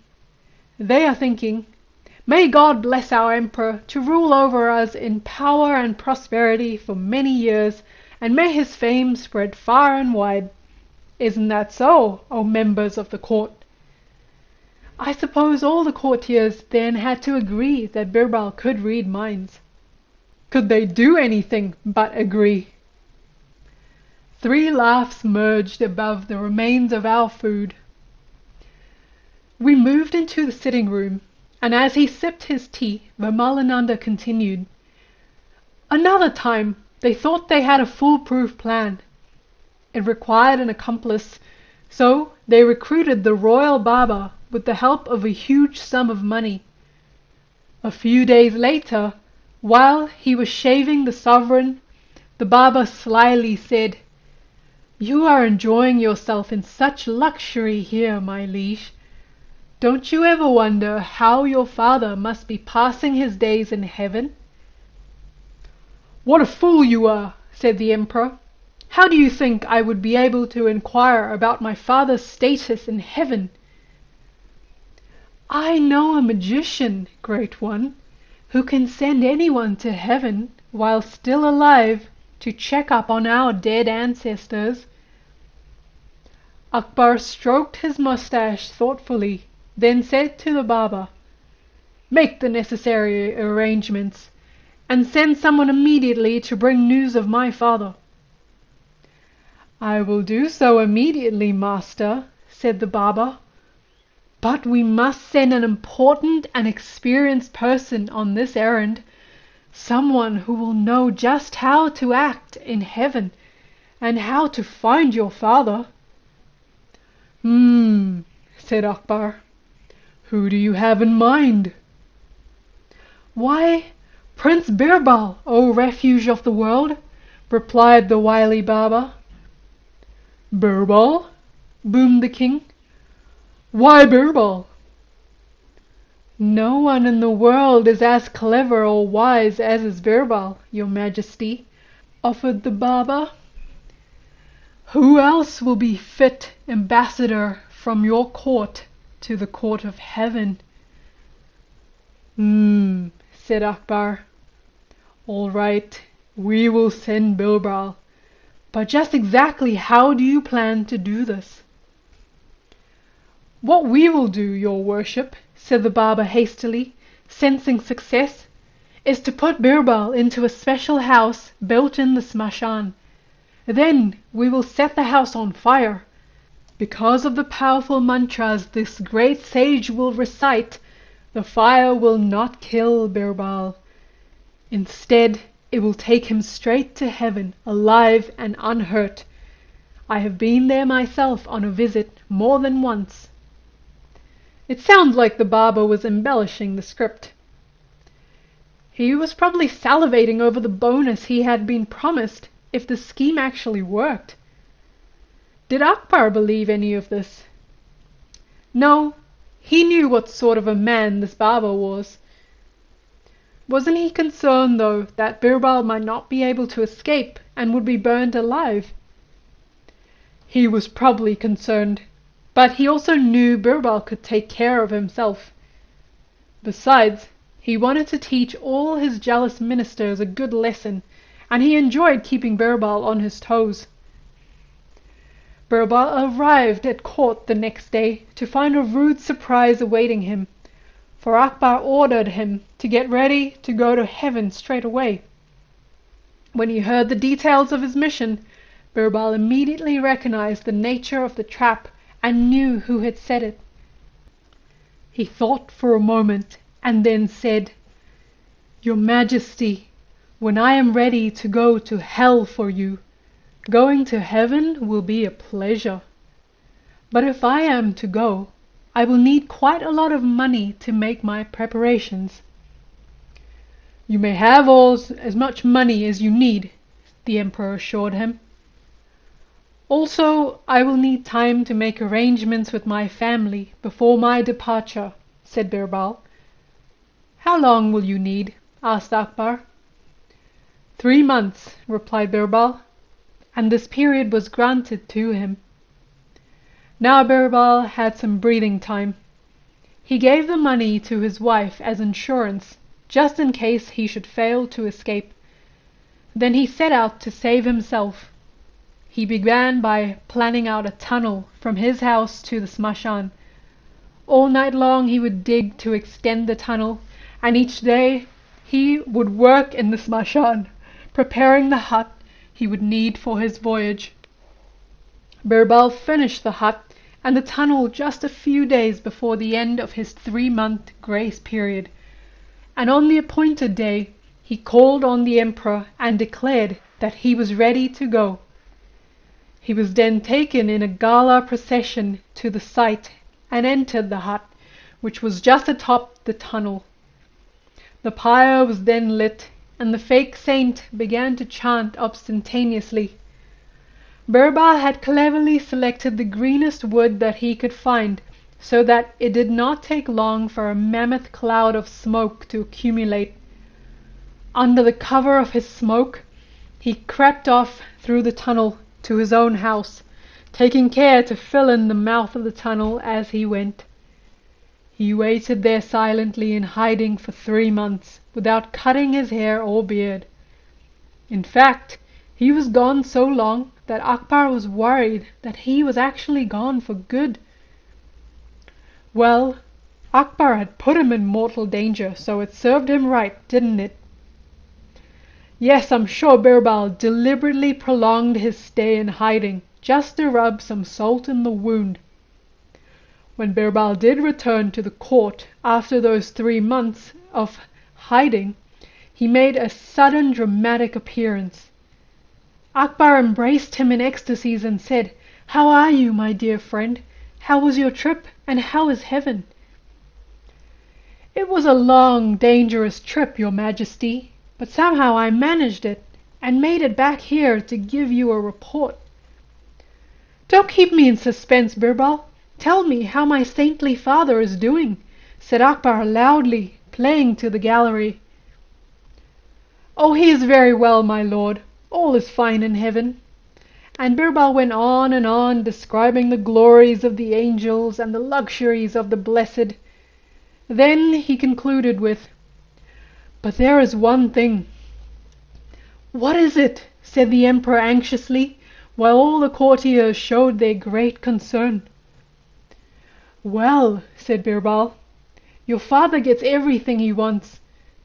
They are thinking, 'May God bless our Emperor to rule over us in power and prosperity for many years, and may his fame spread far and wide.' Isn't that so, O members of the court?" I suppose all the courtiers then had to agree that Birbal could read minds. Could they do anything but agree? 3 laughs merged above the remains of our food. We moved into the sitting room, and as he sipped his tea, Vimalananda continued. Another time, they thought they had a foolproof plan. It required an accomplice, so they recruited the royal Baba with the help of a huge sum of money. A few days later, while he was shaving the sovereign, the Baba slyly said, "You are enjoying yourself in such luxury here, my liege. Don't you ever wonder how your father must be passing his days in heaven?" "What a fool you are," said the emperor. "How do you think I would be able to inquire about my father's status in heaven?" "I know a magician, great one, who can send anyone to heaven while still alive to check up on our dead ancestors." Akbar stroked his mustache thoughtfully, then said to the Baba, "Make the necessary arrangements, and send someone immediately to bring news of my father." "I will do so immediately, master," said the Baba. "But we must send an important and experienced person on this errand, someone who will know just how to act in heaven and how to find your father." Said Akbar. "Who do you have in mind?" "Why, Prince Birbal, O refuge of the world," replied the wily Baba. "Birbal?" boomed the king. "Why Birbal?" No one in the world is as clever or wise as is Birbal, your Majesty, offered the Barber. Who else will be fit ambassador from your court to the court of heaven? Said Akbar. All right, we will send Birbal. But just exactly how do you plan to do this? What we will do, your worship, said the Barber hastily, sensing success, is to put Birbal into a special house built in the smashan. Then we will set the house on fire. Because of the powerful mantras this great sage will recite, the fire will not kill Birbal. Instead, it will take him straight to heaven, alive and unhurt. I have been there myself on a visit more than once. It sounds like the Barber was embellishing the script. He was probably salivating over the bonus he had been promised if the scheme actually worked. Did Akbar believe any of this? No, he knew what sort of a man this Barber was. Wasn't he concerned, though, that Birbal might not be able to escape and would be burned alive? He was probably concerned, but he also knew Birbal could take care of himself. Besides, he wanted to teach all his jealous ministers a good lesson, and he enjoyed keeping Birbal on his toes. Birbal arrived at court the next day to find a rude surprise awaiting him, for Akbar ordered him to get ready to go to heaven straight away. When he heard the details of his mission, Birbal immediately recognized the nature of the trap and knew who had set it. He thought for a moment and then said, "Your Majesty, when I am ready to go to hell for you, going to heaven will be a pleasure. But if I am to go, I will need quite a lot of money to make my preparations." "You may have as much money as you need," the Emperor assured him. "Also, I will need time to make arrangements with my family before my departure," said Birbal. "How long will you need?" asked Akbar. 3 months, replied Birbal, and this period was granted to him. Now Birbal had some breathing time. He gave the money to his wife as insurance, just in case he should fail to escape. Then he set out to save himself. He began by planning out a tunnel from his house to the smashan. All night long he would dig to extend the tunnel, and each day he would work in the smashan, preparing the hut he would need for his voyage. Birbal finished the hut and the tunnel just a few days before the end of his 3-month grace period, and on the appointed day he called on the Emperor and declared that he was ready to go. He was then taken in a gala procession to the site and entered the hut, which was just atop the tunnel. The pyre was then lit, and the fake saint began to chant ostentatiously. Birbal had cleverly selected the greenest wood that he could find, so that it did not take long for a mammoth cloud of smoke to accumulate. Under the cover of his smoke, he crept off through the tunnel to his own house, taking care to fill in the mouth of the tunnel as he went. He waited there silently in hiding for 3 months, without cutting his hair or beard. In fact, he was gone so long that Akbar was worried that he was actually gone for good. Well, Akbar had put him in mortal danger, so it served him right, didn't it? Yes, I'm sure Birbal deliberately prolonged his stay in hiding, just to rub some salt in the wound. When Birbal did return to the court after those 3 months of hiding, he made a sudden dramatic appearance. Akbar embraced him in ecstasies and said, "How are you, my dear friend? How was your trip, and how is heaven?" "It was a long, dangerous trip, your Majesty, but somehow I managed it, and made it back here to give you a report." "Don't keep me in suspense, Birbal. Tell me how my saintly father is doing. said Akbar loudly, playing to the gallery. "Oh, he is very well, my lord. All is fine in heaven." And Birbal went on and on, describing the glories of the angels and the luxuries of the blessed. Then he concluded with, "But there is one thing." "What is it?" said the emperor anxiously, while all the courtiers showed their great concern. "Well," said Birbal, "your father gets everything he wants.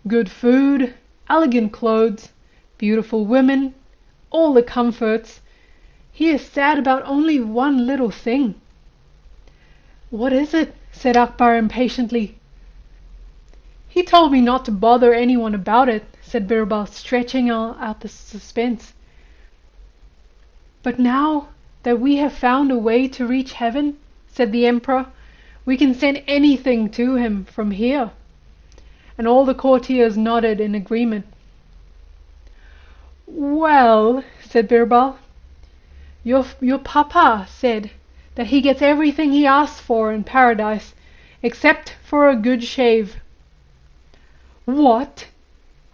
Good food, elegant clothes, beautiful women, all the comforts. He is sad about only one little thing." "What is it?" said Akbar impatiently. "He told me not to bother anyone about it," said Birbal, stretching out the suspense. "But now that we have found a way to reach heaven," said the emperor, "we can send anything to him from here." And all the courtiers nodded in agreement. "Well," said Birbal, your papa said that he gets everything he asks for in paradise, except for a good shave." "What?"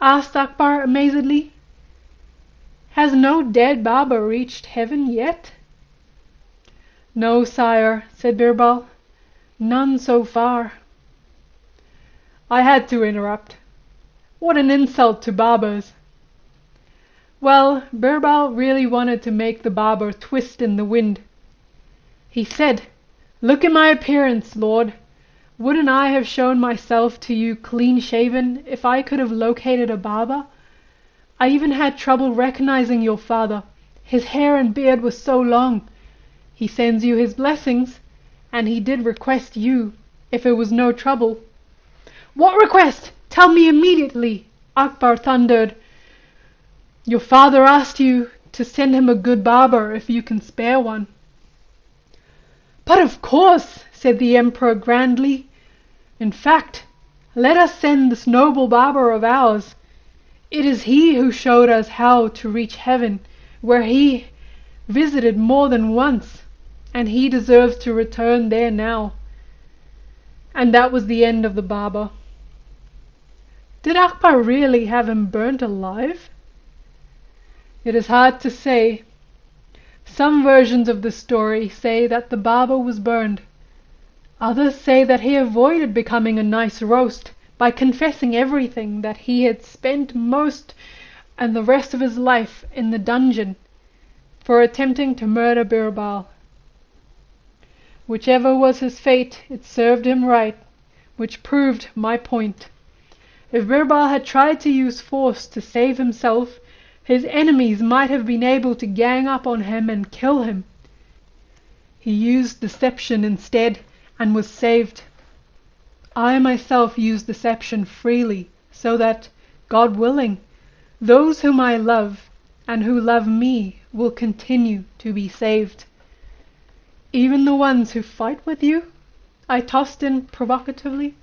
asked Akbar amazedly. "Has no dead Baba reached heaven yet?" "No, sire," said Birbal. "None so far." I had to interrupt. What an insult to Babas! Well, Birbal really wanted to make the Baba twist in the wind. He said, "Look at my appearance, Lord. Wouldn't I have shown myself to you clean-shaven if I could have located a Baba? I even had trouble recognizing your father. His hair and beard were so long. He sends you his blessings, and he did request you, if it was no trouble." "What request? Tell me immediately!" Akbar thundered. "Your father asked you to send him a good barber if you can spare one." "But of course," said the emperor grandly. "In fact, let us send this noble barber of ours. It is he who showed us how to reach heaven, where he visited more than once, and he deserves to return there now." And that was the end of the barber. Did Akbar really have him burnt alive? It is hard to say. Some versions of the story say that the Baba was burned. Others say that he avoided becoming a nice roast by confessing everything, that he had spent most and the rest of his life in the dungeon for attempting to murder Birbal. Whichever was his fate, it served him right, which proved my point. If Birbal had tried to use force to save himself, his enemies might have been able to gang up on him and kill him. He used deception instead and was saved. I myself use deception freely, so that, God willing, those whom I love and who love me will continue to be saved. "Even the ones who fight with you?" I tossed in provocatively.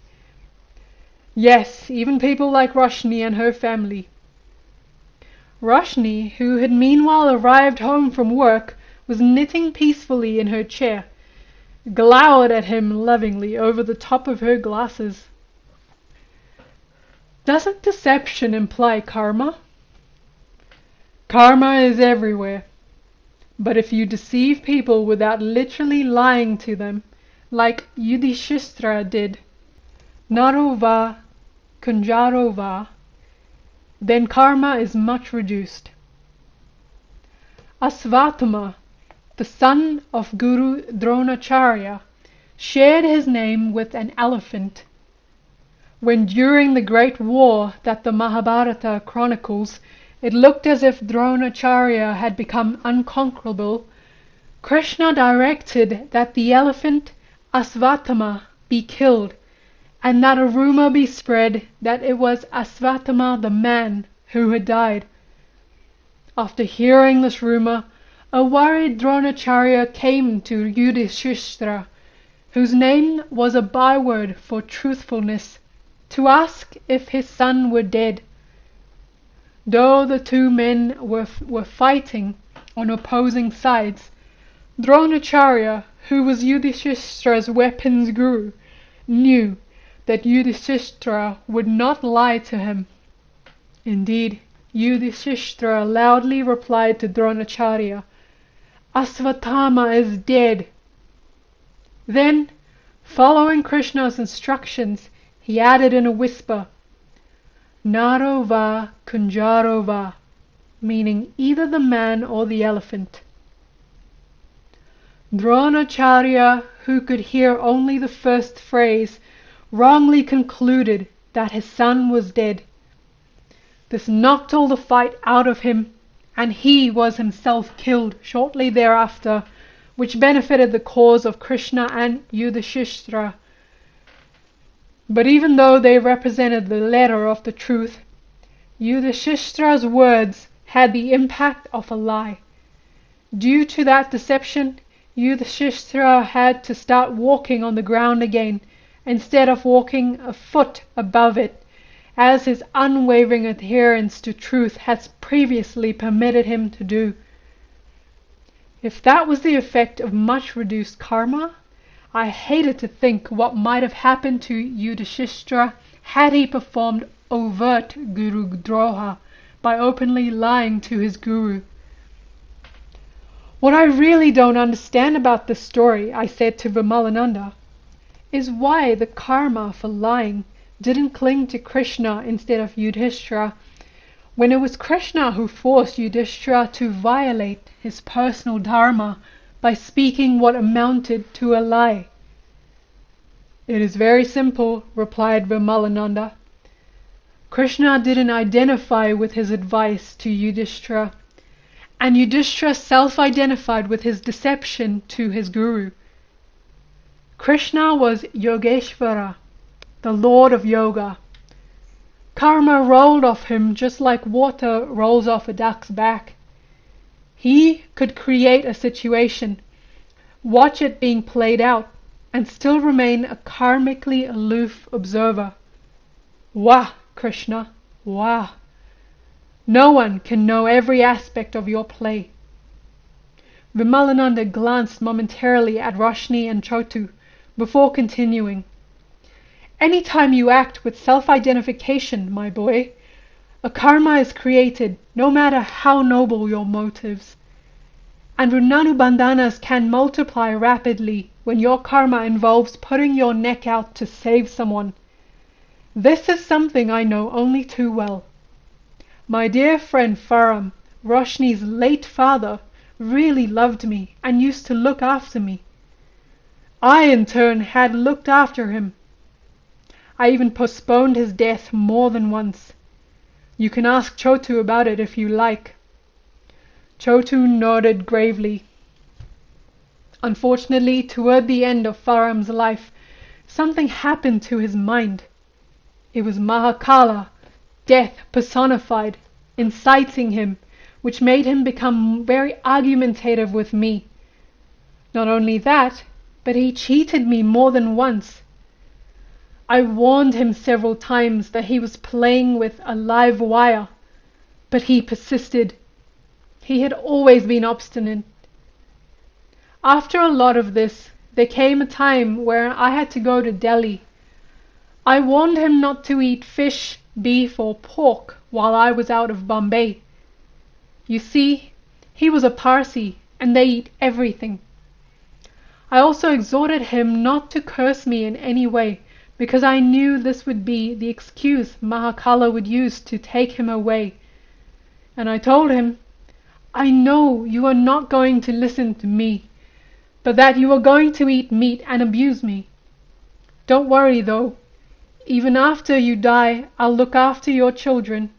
"Yes, even people like Roshni and her family." Roshni, who had meanwhile arrived home from work, was knitting peacefully in her chair, glowered at him lovingly over the top of her glasses. "Doesn't deception imply karma?" "Karma is everywhere. But if you deceive people without literally lying to them, like Yudhishthira did, Narova Kunjarova, then karma is much reduced." Asvatthama, the son of Guru Dronacharya, shared his name with an elephant. When during the great war that the Mahabharata chronicles, it looked as if Dronacharya had become unconquerable, Krishna directed that the elephant Asvatthama be killed, and that a rumor be spread that it was Asvatthama the man who had died. After hearing this rumor, a worried Dronacharya came to Yudhishthira, whose name was a byword for truthfulness, to ask if his son were dead. Though the two men were fighting on opposing sides, Dronacharya, who was Yudhishthira's weapons guru, knew that Yudhishthira would not lie to him. Indeed, Yudhishthira loudly replied to Dronacharya, "Asvatthama is dead." Then, following Krishna's instructions, he added in a whisper, "Naro va kunjaro va," meaning either the man or the elephant. Dronacharya, who could hear only the first phrase, wrongly concluded that his son was dead. This knocked all the fight out of him, and he was himself killed shortly thereafter, which benefited the cause of Krishna and Yudhishthira. But even though they represented the letter of the truth, Yudhishthira's words had the impact of a lie. Due to that deception, Yudhishthira had to start walking on the ground again, instead of walking a foot above it, as his unwavering adherence to truth had previously permitted him to do. If that was the effect of much reduced karma, I hated to think what might have happened to Yudhishthira had he performed overt Guru Droha by openly lying to his Guru. "What I really don't understand about this story," I said to Vimalananda, "is why the karma for lying didn't cling to Krishna instead of Yudhishthira, when it was Krishna who forced Yudhishthira to violate his personal dharma by speaking what amounted to a lie." "It is very simple," replied Vimalananda. "Krishna didn't identify with his advice to Yudhishthira, and Yudhishthira self-identified with his deception to his Guru. Krishna was Yogeshvara, the Lord of Yoga. Karma rolled off him just like water rolls off a duck's back. He could create a situation, watch it being played out, and still remain a karmically aloof observer. Wah, Krishna, wah! No one can know every aspect of your play." Vimalananda glanced momentarily at Roshni and Chotu before continuing. "Any time you act with self-identification, my boy, a karma is created, no matter how noble your motives. And Runanubandhanas can multiply rapidly when your karma involves putting your neck out to save someone. This is something I know only too well. My dear friend Faram, Roshni's late father, really loved me and used to look after me. I, in turn, had looked after him. I even postponed his death more than once. You can ask Chotu about it if you like." Chotu nodded gravely. Unfortunately, toward the end of Faram's life, something happened to his mind. It was Mahakala, death personified, inciting him, which made him become very argumentative with me. Not only that, but he cheated me more than once. I warned him several times that he was playing with a live wire, but he persisted. He had always been obstinate. After a lot of this, there came a time where I had to go to Delhi. I warned him not to eat fish, beef, or pork while I was out of Bombay. You see, he was a Parsee, and they eat everything. I also exhorted him not to curse me in any way, because I knew this would be the excuse Mahakala would use to take him away. And I told him, "I know you are not going to listen to me, but that you are going to eat meat and abuse me. Don't worry though. Even after you die, I'll look after your children."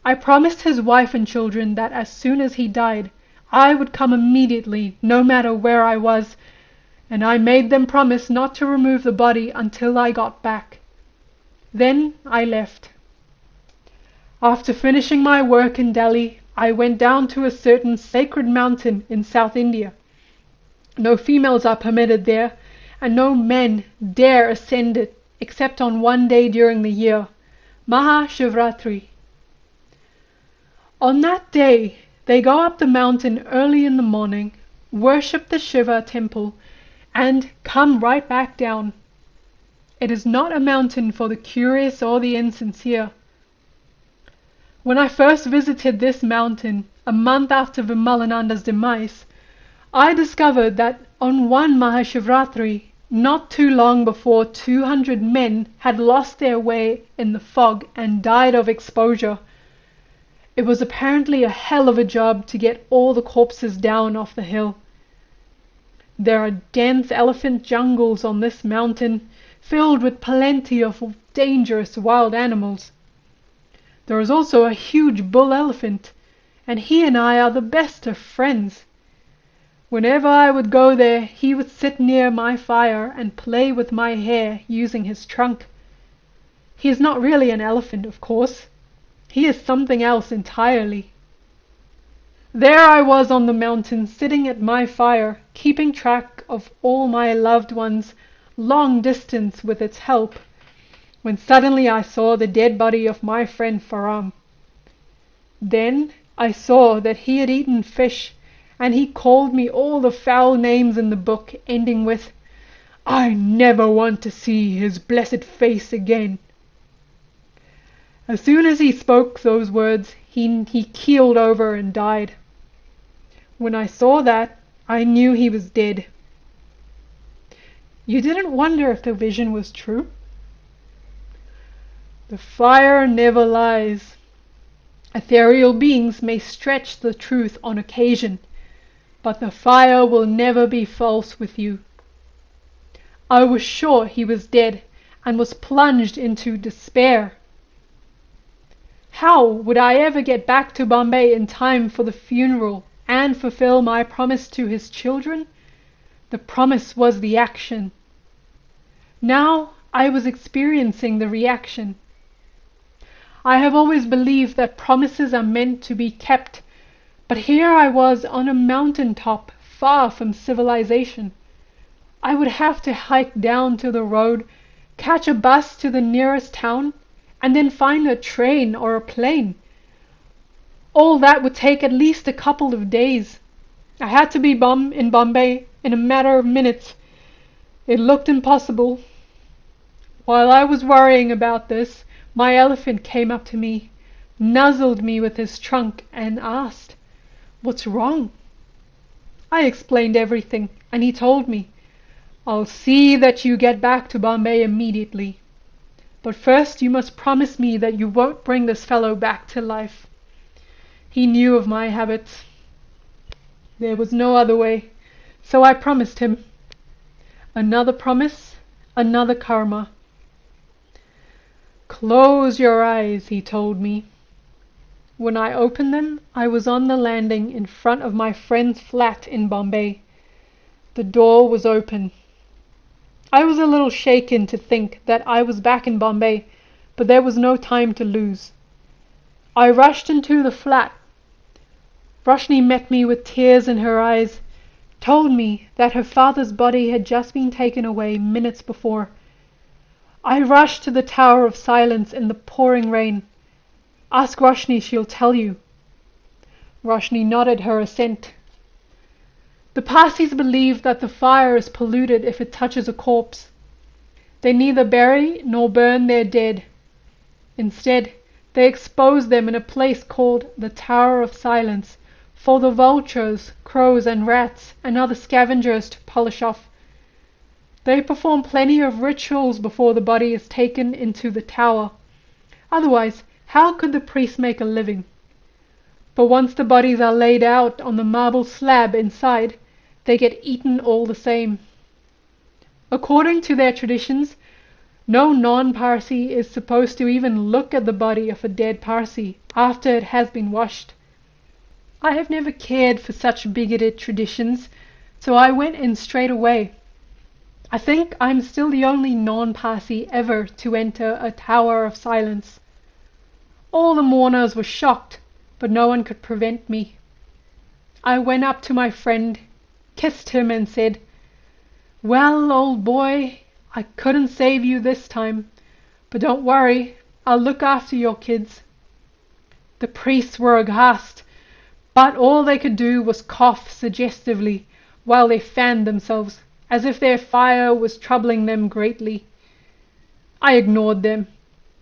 I promised his wife and children that as soon as he died, I would come immediately, no matter where I was, and I made them promise not to remove the body until I got back. Then I left. After finishing my work in Delhi, I went down to a certain sacred mountain in South India. No females are permitted there, and no men dare ascend it except on one day during the year, Mahashivratri. On that day, they go up the mountain early in the morning, worship the Shiva temple, and come right back down. It is not a mountain for the curious or the insincere. When I first visited this mountain, a month after Vimalananda's demise, I discovered that on one Mahashivratri, not too long before, 200 men had lost their way in the fog and died of exposure. It was apparently a hell of a job to get all the corpses down off the hill. There are dense elephant jungles on this mountain, filled with plenty of dangerous wild animals. There is also a huge bull elephant, and he and I are the best of friends. Whenever I would go there, he would sit near my fire and play with my hair using his trunk. He is not really an elephant, of course. He is something else entirely. There I was on the mountain, sitting at my fire, keeping track of all my loved ones, long distance with its help, when suddenly I saw the dead body of my friend Faram. Then I saw that he had eaten fish, and he called me all the foul names in the book, ending with, "I never want to see his blessed face again." As soon as he spoke those words, he keeled over and died. When I saw that, I knew he was dead. You didn't wonder if the vision was true? The fire never lies. Ethereal beings may stretch the truth on occasion, but the fire will never be false with you. I was sure he was dead and was plunged into despair. How would I ever get back to Bombay in time for the funeral and fulfill my promise to his children? The promise was the action. Now I was experiencing the reaction. I have always believed that promises are meant to be kept, but here I was on a mountain top, far from civilization. I would have to hike down to the road, catch a bus to the nearest town, and then find a train or a plane. All that would take at least a couple of days. I had to be in Bombay in a matter of minutes. It looked impossible. While I was worrying about this, my elephant came up to me, nuzzled me with his trunk, and asked, "What's wrong?" I explained everything, and he told me, "I'll see that you get back to Bombay immediately. But first you must promise me that you won't bring this fellow back to life." He knew of my habits. There was no other way, so I promised him. Another promise, another karma. "Close your eyes," he told me. When I opened them, I was on the landing in front of my friend's flat in Bombay. The door was open. I was a little shaken to think that I was back in Bombay, but there was no time to lose. I rushed into the flat. Roshni met me with tears in her eyes, told me that her father's body had just been taken away minutes before. I rushed to the Tower of Silence in the pouring rain. "Ask Roshni, she'll tell you." Roshni nodded her assent. The Parsees believe that the fire is polluted if it touches a corpse. They neither bury nor burn their dead. Instead, they expose them in a place called the Tower of Silence for the vultures, crows and rats and other scavengers to polish off. They perform plenty of rituals before the body is taken into the tower. Otherwise, how could the priests make a living? But once the bodies are laid out on the marble slab inside, they get eaten all the same. According to their traditions, no non-Parsee is supposed to even look at the body of a dead Parsee after it has been washed. I have never cared for such bigoted traditions, so I went in straight away. I think I'm still the only non-Parsee ever to enter a Tower of Silence. All the mourners were shocked, but no one could prevent me. I went up to my friend, kissed him and said, "Well, old boy, I couldn't save you this time, but don't worry, I'll look after your kids." The priests were aghast, but all they could do was cough suggestively while they fanned themselves, as if their fire was troubling them greatly. I ignored them.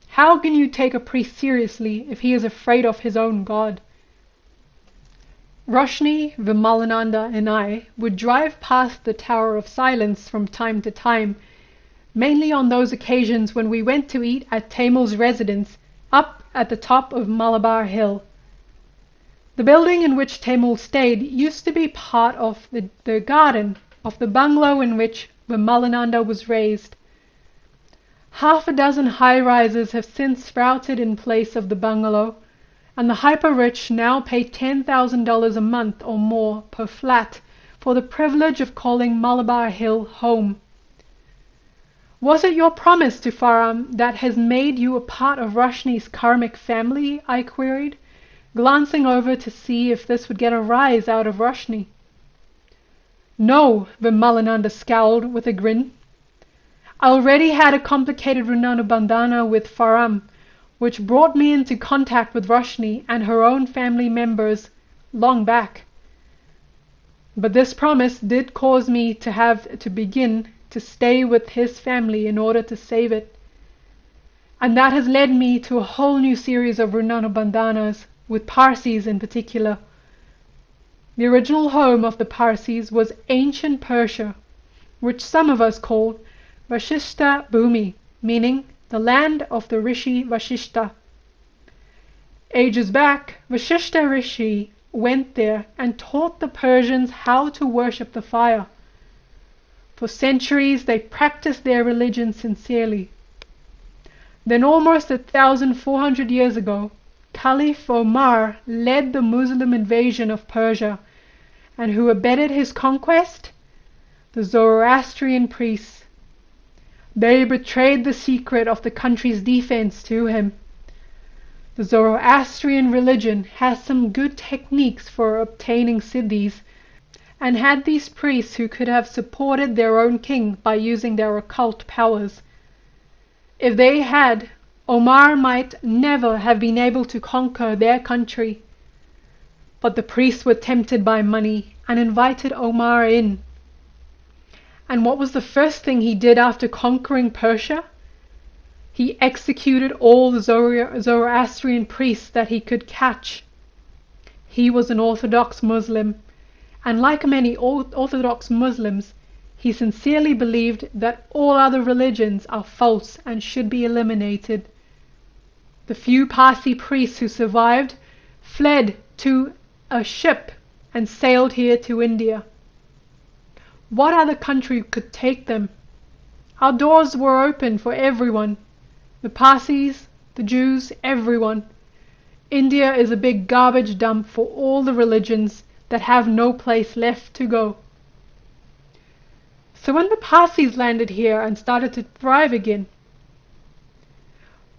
How can you take a priest seriously if he is afraid of his own God? Roshni, Vimalananda and I would drive past the Tower of Silence from time to time, mainly on those occasions when we went to eat at Taimur's residence up at the top of Malabar Hill. The building in which Taimur stayed used to be part of the garden of the bungalow in which Vimalananda was raised. Half a dozen high-rises have since sprouted in place of the bungalow, and the hyper-rich now pay $10,000 a month or more per flat for the privilege of calling Malabar Hill home. Was it your promise to Faram that has made you a part of Roshni's karmic family? I queried, glancing over to see if this would get a rise out of Roshni. No, Vimalananda scowled with a grin. I already had a complicated Runana with Faram, which brought me into contact with Roshni and her own family members long back. But this promise did cause me to have to begin to stay with his family in order to save it. And that has led me to a whole new series of Runana with Parsees in particular. The original home of the Parsees was ancient Persia, which some of us called Vashishta Bhumi, meaning the land of the Rishi Vashishta. Ages back, Vashishta Rishi went there and taught the Persians how to worship the fire. For centuries they practiced their religion sincerely. Then almost 1,400 years ago, Caliph Omar led the Muslim invasion of Persia, and who abetted his conquest? The Zoroastrian priests. They betrayed the secret of the country's defense to him. The Zoroastrian religion has some good techniques for obtaining siddhis, and had these priests who could have supported their own king by using their occult powers. If they had, Omar might never have been able to conquer their country. But the priests were tempted by money and invited Omar in. And what was the first thing he did after conquering Persia? He executed all the Zoroastrian priests that he could catch. He was an Orthodox Muslim, and like many Orthodox Muslims, he sincerely believed that all other religions are false and should be eliminated. The few Parsee priests who survived fled to a ship and sailed here to India. What other country could take them? Our doors were open for everyone. The Parsees, the Jews, everyone. India is a big garbage dump for all the religions that have no place left to go. So when the Parsees landed here and started to thrive again,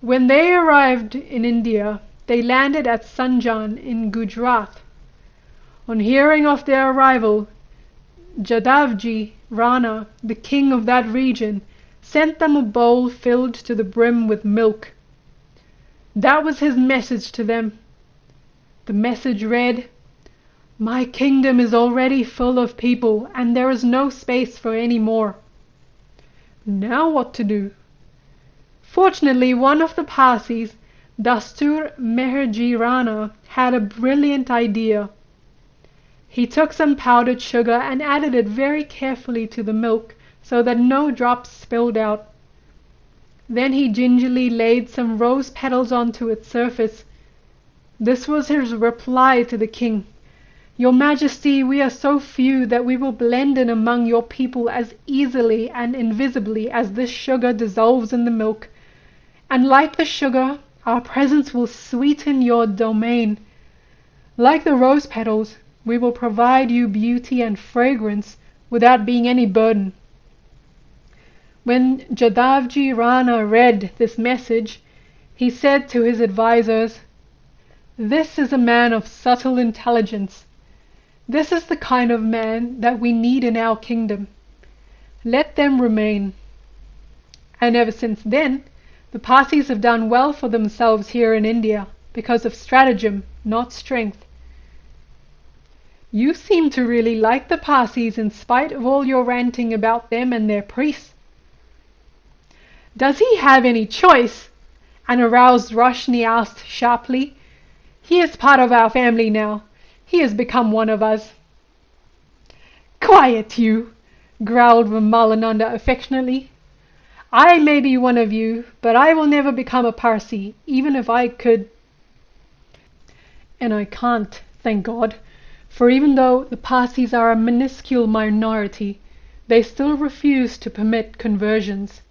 when they arrived in India, they landed at Sanjan in Gujarat. On hearing of their arrival, Jadavji Rana, the king of that region, sent them a bowl filled to the brim with milk. That was his message to them. The message read, "My kingdom is already full of people, and there is no space for any more." Now what to do? Fortunately, one of the Parsees, Dastur Meherji Rana, had a brilliant idea. He took some powdered sugar and added it very carefully to the milk so that no drops spilled out. Then he gingerly laid some rose petals onto its surface. This was his reply to the king. "Your Majesty, we are so few that we will blend in among your people as easily and invisibly as this sugar dissolves in the milk. And like the sugar, our presence will sweeten your domain. Like the rose petals, we will provide you beauty and fragrance without being any burden." When Jadavji Rana read this message, he said to his advisors, "This is a man of subtle intelligence. This is the kind of man that we need in our kingdom. Let them remain." And ever since then, the Parsees have done well for themselves here in India because of stratagem, not strength. You seem to really like the Parsees in spite of all your ranting about them and their priests. Does he have any choice? An aroused Roshni asked sharply. He is part of our family now. He has become one of us. Quiet, you, growled Vimalananda affectionately. I may be one of you, but I will never become a Parsee, even if I could. And I can't, thank God, for even though the Parsees are a minuscule minority, they still refuse to permit conversions.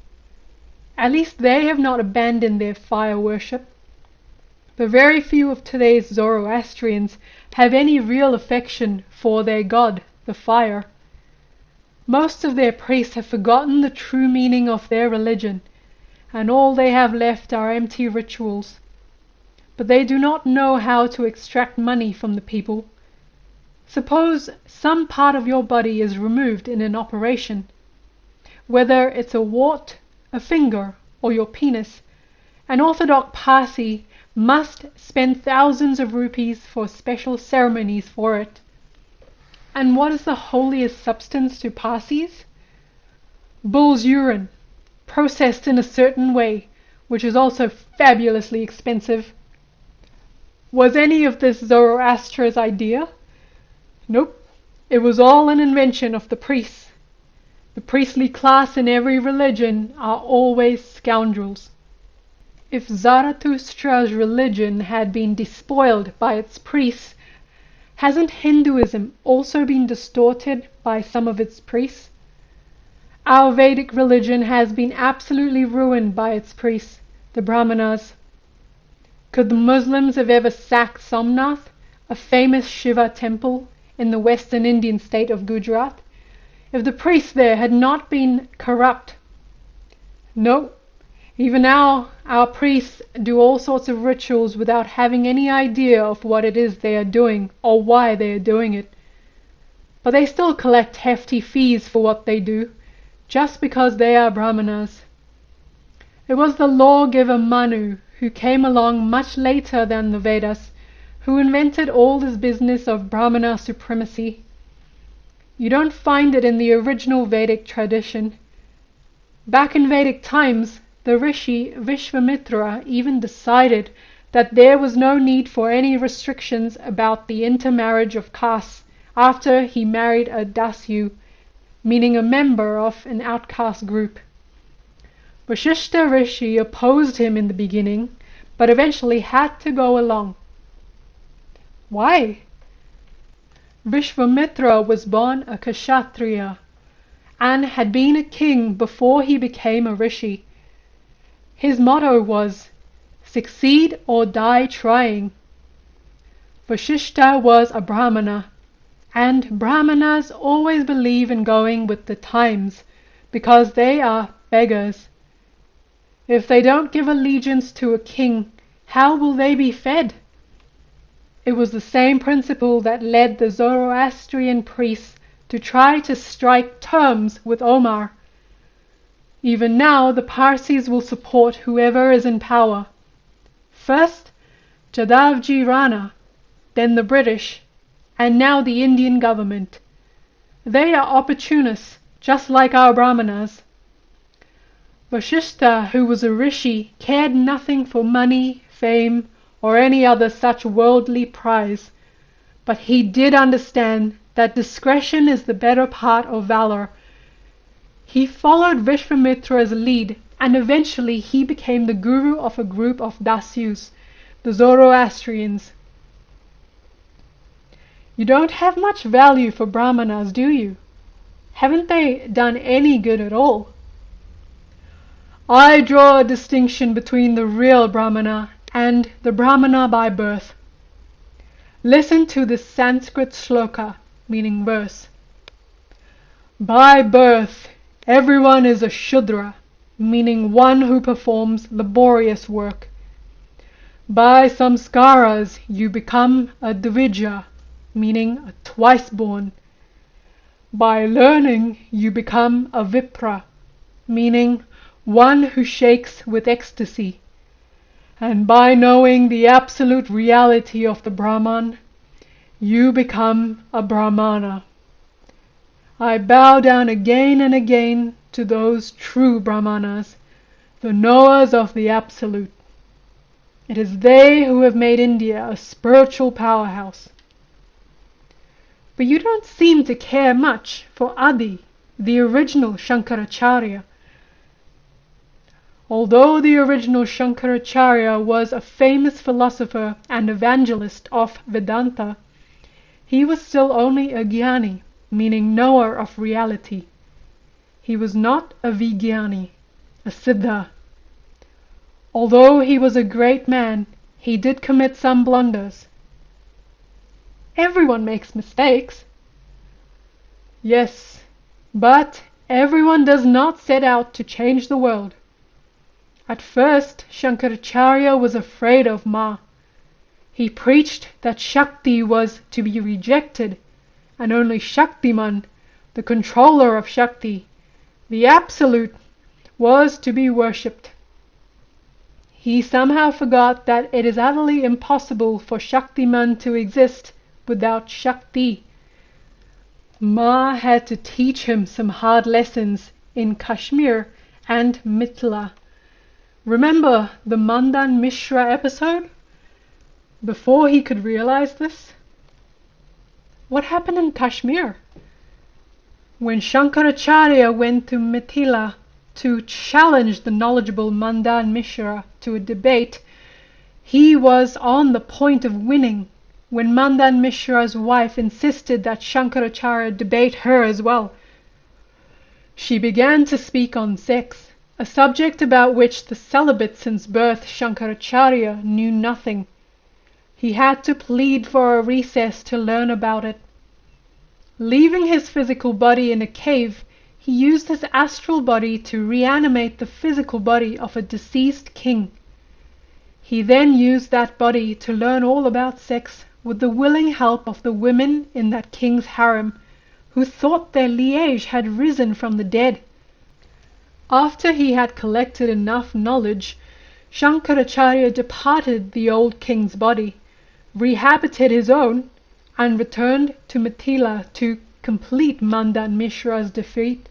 At least they have not abandoned their fire worship. But very few of today's Zoroastrians have any real affection for their god, the fire. Most of their priests have forgotten the true meaning of their religion, and all they have left are empty rituals. But they do not know how to extract money from the people. Suppose some part of your body is removed in an operation, whether it's a wart, a finger, or your penis. An orthodox Parsee must spend thousands of rupees for special ceremonies for it. And what is the holiest substance to Parsees? Bull's urine, processed in a certain way, which is also fabulously expensive. Was any of this Zoroaster's idea? Nope, it was all an invention of the priests. The priestly class in every religion are always scoundrels. If Zarathustra's religion had been despoiled by its priests, hasn't Hinduism also been distorted by some of its priests? Our Vedic religion has been absolutely ruined by its priests, the Brahmanas. Could the Muslims have ever sacked Somnath, a famous Shiva temple in the western Indian state of Gujarat, if the priests there had not been corrupt? No. Even now, our priests do all sorts of rituals without having any idea of what it is they are doing or why they are doing it. But they still collect hefty fees for what they do, just because they are Brahmanas. It was the lawgiver Manu, who came along much later than the Vedas, who invented all this business of Brahmana supremacy. You don't find it in the original Vedic tradition. Back in Vedic times, the Rishi Vishvamitra even decided that there was no need for any restrictions about the intermarriage of castes after he married a dasyu, meaning a member of an outcast group. Vashishta Rishi opposed him in the beginning, but eventually had to go along. Why? Vishvamitra was born a Kshatriya and had been a king before he became a rishi. His motto was, "Succeed or die trying." Vashishta was a Brahmana, and Brahmanas always believe in going with the times, because they are beggars. If they don't give allegiance to a king, how will they be fed? It was the same principle that led the Zoroastrian priests to try to strike terms with Omar. Even now the Parsees will support whoever is in power. First Jadavji Rana, then the British, and now the Indian government. They are opportunists, just like our Brahmanas. Vashishta, who was a rishi, cared nothing for money, fame, or any other such worldly prize, but he did understand that discretion is the better part of valor. He followed Vishvamitra's lead, and eventually he became the guru of a group of dasyus, the Zoroastrians. You don't have much value for Brahmanas, do you? Haven't they done any good at all? I draw a distinction between the real Brahmana and the Brahmana by birth. Listen to this Sanskrit shloka, meaning verse. By birth, everyone is a Shudra, meaning one who performs laborious work. By samskaras, you become a Dvija, meaning a twice-born. By learning, you become a Vipra, meaning one who shakes with ecstasy. And by knowing the absolute reality of the Brahman, you become a Brahmana. I bow down again and again to those true Brahmanas, the knowers of the Absolute. It is they who have made India a spiritual powerhouse. But you don't seem to care much for Adi, the original Shankaracharya. Although the original Shankaracharya was a famous philosopher and evangelist of Vedanta, he was still only a jnani, meaning knower of reality. He was not a vijnani, a siddha. Although he was a great man, he did commit some blunders. Everyone makes mistakes. Yes, but everyone does not set out to change the world. At first, Shankaracharya was afraid of Ma. He preached that Shakti was to be rejected, and only Shaktiman, the controller of Shakti, the Absolute, was to be worshipped. He somehow forgot that it is utterly impossible for Shaktiman to exist without Shakti. Ma had to teach him some hard lessons in Kashmir and Mithila. Remember the Mandan Mishra episode? Before he could realize this? What happened in Kashmir? When Shankaracharya went to Mithila to challenge the knowledgeable Mandan Mishra to a debate, he was on the point of winning when Mandan Mishra's wife insisted that Shankaracharya debate her as well. She began to speak on sex, a subject about which the celibate since birth Shankaracharya knew nothing. He had to plead for a recess to learn about it. Leaving his physical body in a cave, he used his astral body to reanimate the physical body of a deceased king. He then used that body to learn all about sex with the willing help of the women in that king's harem, who thought their liege had risen from the dead. After he had collected enough knowledge, Shankaracharya departed the old king's body, rehabited his own, and returned to Mithila to complete Mandan Mishra's defeat.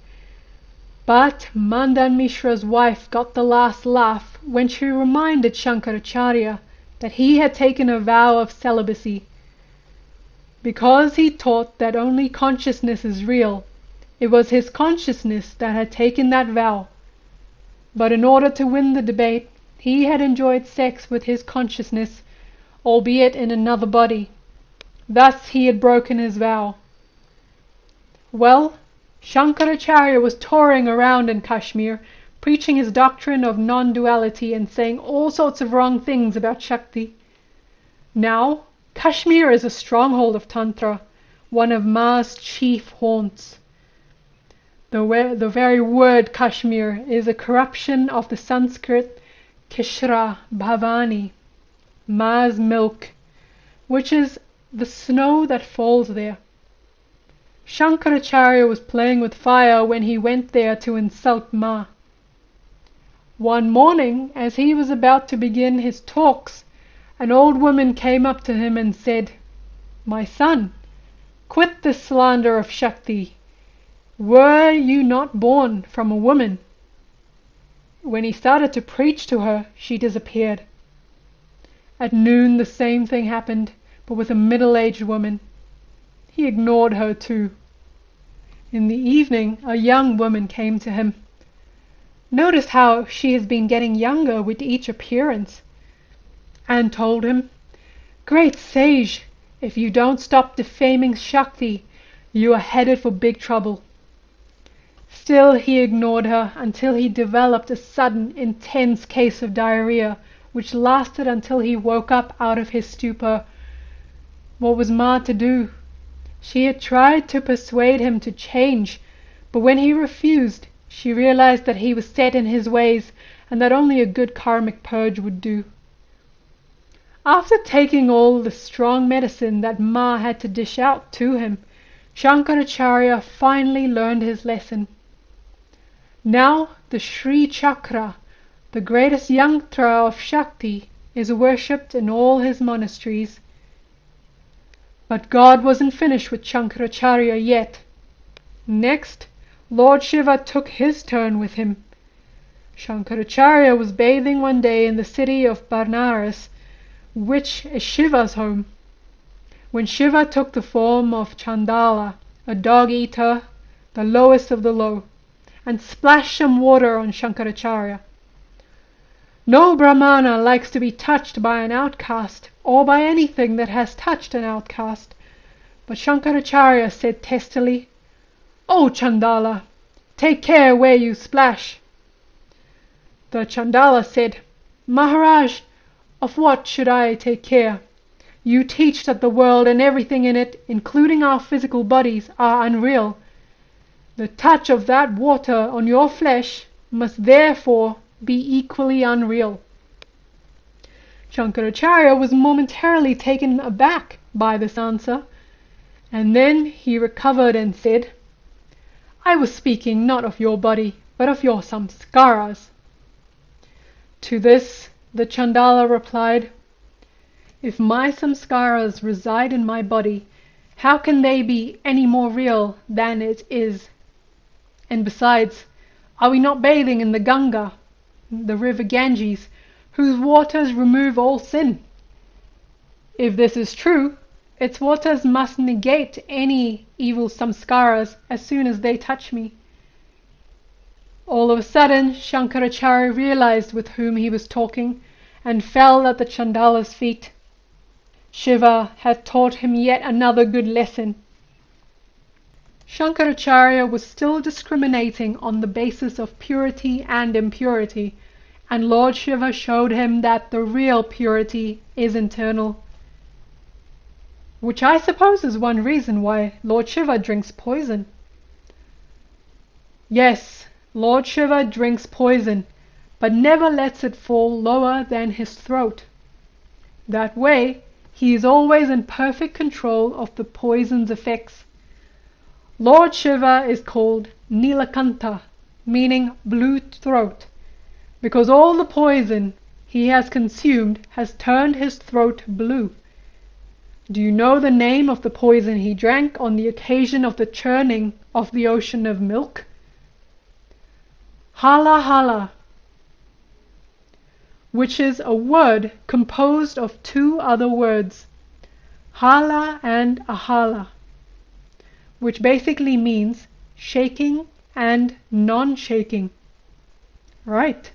But Mandan Mishra's wife got the last laugh when she reminded Shankaracharya that he had taken a vow of celibacy. Because he taught that only consciousness is real, it was his consciousness that had taken that vow. But in order to win the debate, he had enjoyed sex with his consciousness, albeit in another body. Thus he had broken his vow. Well, Shankaracharya was touring around in Kashmir, preaching his doctrine of non-duality and saying all sorts of wrong things about Shakti. Now, Kashmir is a stronghold of Tantra, one of Ma's chief haunts. The very word Kashmir is a corruption of the Sanskrit Kishra Bhavani, Ma's milk, which is the snow that falls there. Shankaracharya was playing with fire when he went there to insult Ma. One morning, as he was about to begin his talks, an old woman came up to him and said, "My son, quit this slander of Shakti. Were you not born from a woman?" When he started to preach to her, she disappeared. At noon the same thing happened, but with a middle-aged woman. He ignored her too. In the evening, a young woman came to him. Noticed how she has been getting younger with each appearance, and told him, "Great sage, if you don't stop defaming Shakti, you are headed for big trouble." Still he ignored her until he developed a sudden, intense case of diarrhea, which lasted until he woke up out of his stupor. What was Ma to do? She had tried to persuade him to change, but when he refused, she realized that he was set in his ways and that only a good karmic purge would do. After taking all the strong medicine that Ma had to dish out to him, Shankaracharya finally learned his lesson. Now the Sri Chakra, the greatest yantra of Shakti, is worshipped in all his monasteries. But God wasn't finished with Shankaracharya yet. Next, Lord Shiva took his turn with him. Shankaracharya was bathing one day in the city of Banaras, which is Shiva's home, when Shiva took the form of Chandala, a dog-eater, the lowest of the low, and splashed some water on Shankaracharya. No Brahmana likes to be touched by an outcast, or by anything that has touched an outcast, but Shankaracharya said testily, "O Chandala, take care where you splash." The Chandala said, "Maharaj, of what should I take care? You teach that the world and everything in it, including our physical bodies, are unreal. The touch of that water on your flesh must therefore be equally unreal." Shankaracharya was momentarily taken aback by this answer, and then he recovered and said, "I was speaking not of your body, but of your samskaras." To this the Chandala replied, "If my samskaras reside in my body, how can they be any more real than it is? And besides, are we not bathing in the Ganga, the river Ganges, whose waters remove all sin? If this is true, its waters must negate any evil samskaras as soon as they touch me." All of a sudden, Shankaracharya realized with whom he was talking, and fell at the Chandala's feet. Shiva had taught him yet another good lesson. Shankaracharya was still discriminating on the basis of purity and impurity, and Lord Shiva showed him that the real purity is internal. Which I suppose is one reason why Lord Shiva drinks poison. Yes, Lord Shiva drinks poison, but never lets it fall lower than his throat. That way, he is always in perfect control of the poison's effects. Lord Shiva is called Nilakanta, meaning blue throat, because all the poison he has consumed has turned his throat blue. Do you know the name of the poison he drank on the occasion of the churning of the ocean of milk? Hala hala, which is a word composed of two other words, hala and ahala, which basically means shaking and non-shaking. Right.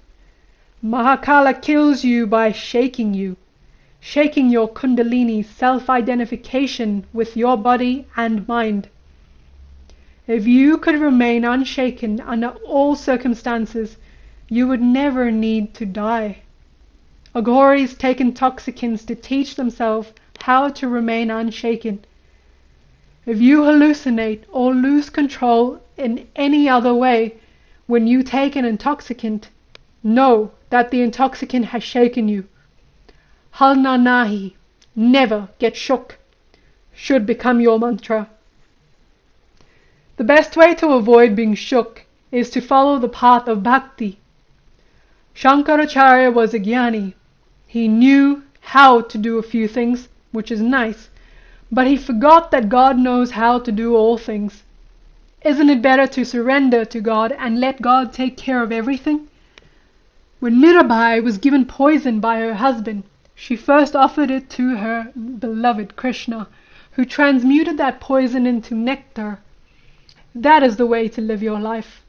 Mahakala kills you by shaking you, shaking your kundalini self-identification with your body and mind. If you could remain unshaken under all circumstances, you would never need to die. Aghoris take intoxicants to teach themselves how to remain unshaken. If you hallucinate or lose control in any other way when you take an intoxicant, know that the intoxicant has shaken you. Halna nahi, never get shook, should become your mantra. The best way to avoid being shook is to follow the path of bhakti. Shankaracharya was a jnani. He knew how to do a few things, which is nice, but he forgot that God knows how to do all things. Isn't it better to surrender to God and let God take care of everything? When Mirabai was given poison by her husband, she first offered it to her beloved Krishna, who transmuted that poison into nectar. That is the way to live your life,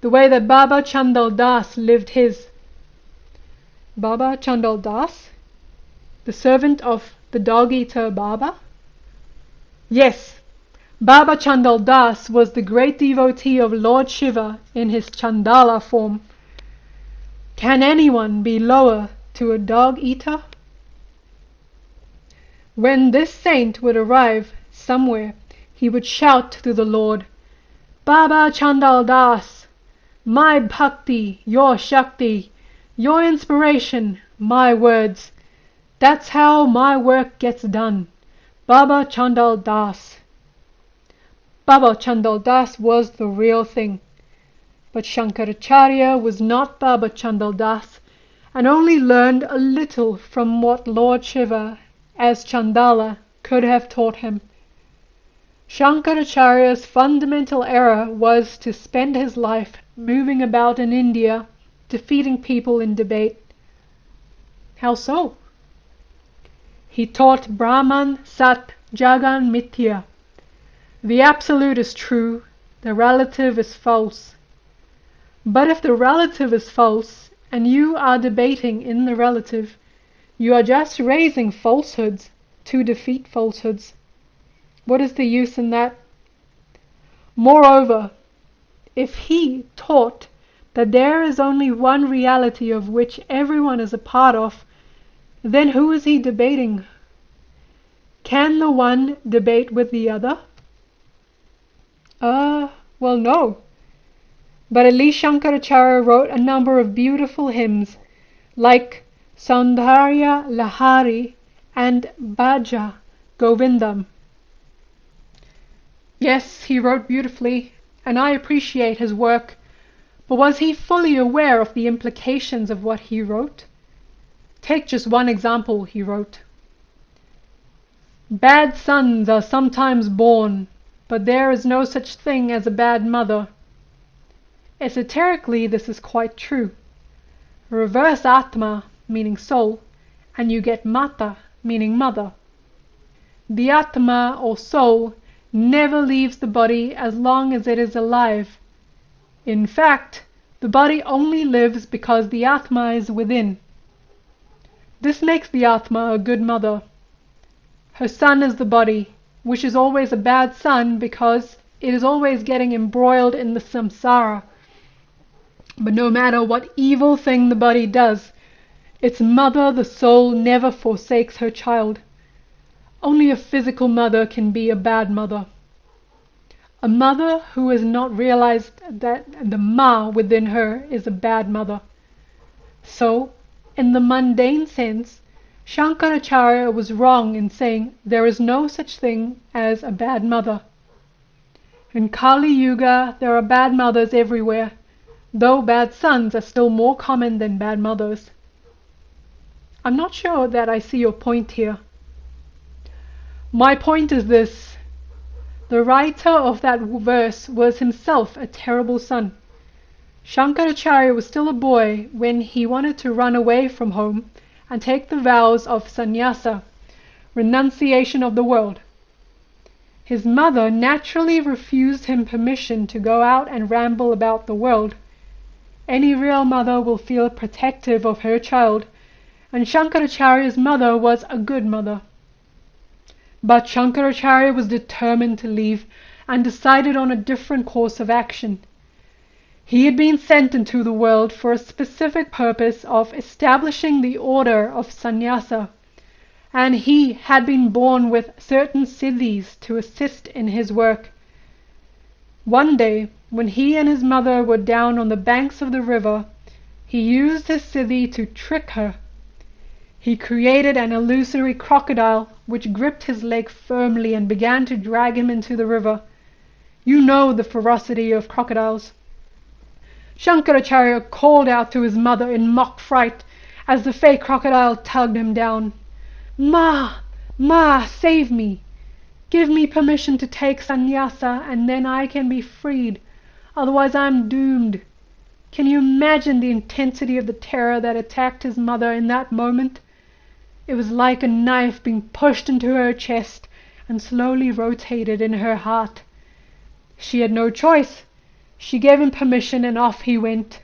the way that Baba Chandal Das lived his. Baba Chandal Das? The servant of the dog-eater Baba? Yes, Baba Chandal Das was the great devotee of Lord Shiva in his Chandala form. Can anyone be lower to a dog-eater? When this saint would arrive somewhere, he would shout to the Lord, "Baba Chandal Das, my bhakti, your shakti, your inspiration, my words. That's how my work gets done. Baba Chandal Das." Baba Chandal Das was the real thing. But Shankaracharya was not Baba Chandal Das, and only learned a little from what Lord Shiva, as Chandala, could have taught him. Shankaracharya's fundamental error was to spend his life moving about in India defeating people in debate. How so? He taught Brahman, Sat, Jagan, Mithya. The absolute is true, the relative is false. But if the relative is false, and you are debating in the relative, you are just raising falsehoods to defeat falsehoods. What is the use in that? Moreover, if he taught that there is only one reality of which everyone is a part of, then who is he debating? Can the one debate with the other? Well, no. But at least Shankaracharya wrote a number of beautiful hymns, like Saundarya Lahari and Bhaja Govindam. Yes, he wrote beautifully, and I appreciate his work, but was he fully aware of the implications of what he wrote? Take just one example he wrote. Bad sons are sometimes born, but there is no such thing as a bad mother. Esoterically, this is quite true. Reverse Atma, meaning soul, and you get Mata, meaning mother. The Atma, or soul, never leaves the body as long as it is alive. In fact, the body only lives because the Atma is within. This makes the Atma a good mother. Her son is the body, which is always a bad son because it is always getting embroiled in the samsara. But no matter what evil thing the body does, its mother, the soul, never forsakes her child. Only a physical mother can be a bad mother. A mother who has not realized that the Ma within her is a bad mother. So, in the mundane sense, Shankaracharya was wrong in saying there is no such thing as a bad mother. In Kali Yuga, there are bad mothers everywhere, though bad sons are still more common than bad mothers. I'm not sure that I see your point here. My point is this. The writer of that verse was himself a terrible son. Shankaracharya was still a boy when he wanted to run away from home and take the vows of sannyasa, renunciation of the world. His mother naturally refused him permission to go out and ramble about the world. Any real mother will feel protective of her child, and Shankaracharya's mother was a good mother. But Shankaracharya was determined to leave and decided on a different course of action. He had been sent into the world for a specific purpose of establishing the order of sannyasa, and he had been born with certain siddhis to assist in his work. One day, when he and his mother were down on the banks of the river, he used his siddhi to trick her. He created an illusory crocodile which gripped his leg firmly and began to drag him into the river. You know the ferocity of crocodiles. Shankaracharya called out to his mother in mock fright as the fake crocodile tugged him down. Ma! Ma! Save me! Give me permission to take sannyasa and then I can be freed. Otherwise I'm doomed. Can you imagine the intensity of the terror that attacked his mother in that moment? It was like a knife being pushed into her chest and slowly rotated in her heart. She had no choice. She gave him permission and off he went.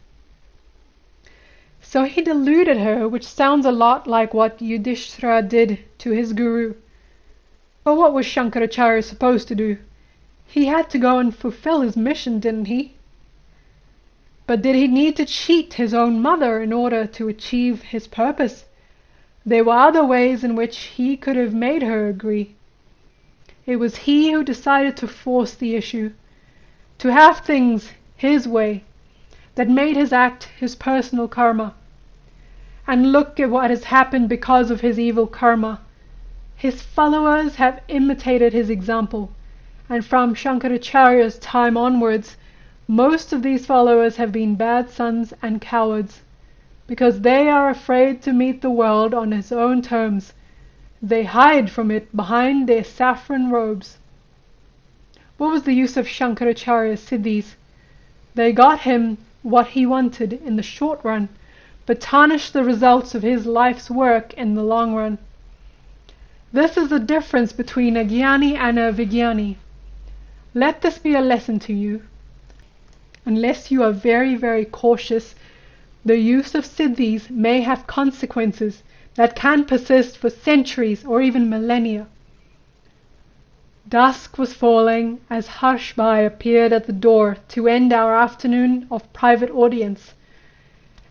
So he deluded her, which sounds a lot like what Yudhishthira did to his guru. But what was Shankaracharya supposed to do? He had to go and fulfill his mission, didn't he? But did he need to cheat his own mother in order to achieve his purpose? There were other ways in which he could have made her agree. It was he who decided to force the issue, to have things his way, that made his act his personal karma. And look at what has happened because of his evil karma. His followers have imitated his example, and from Shankaracharya's time onwards, most of these followers have been bad sons and cowards, because they are afraid to meet the world on its own terms. They hide from it behind their saffron robes. What was the use of Shankaracharya's siddhis? They got him what he wanted in the short run, but tarnish the results of his life's work in the long run. This is the difference between a jnani and a vijnani. Let this be a lesson to you. Unless you are very, very cautious, the use of siddhis may have consequences that can persist for centuries or even millennia. Dusk was falling as Harsh Bhai appeared at the door to end our afternoon of private audience.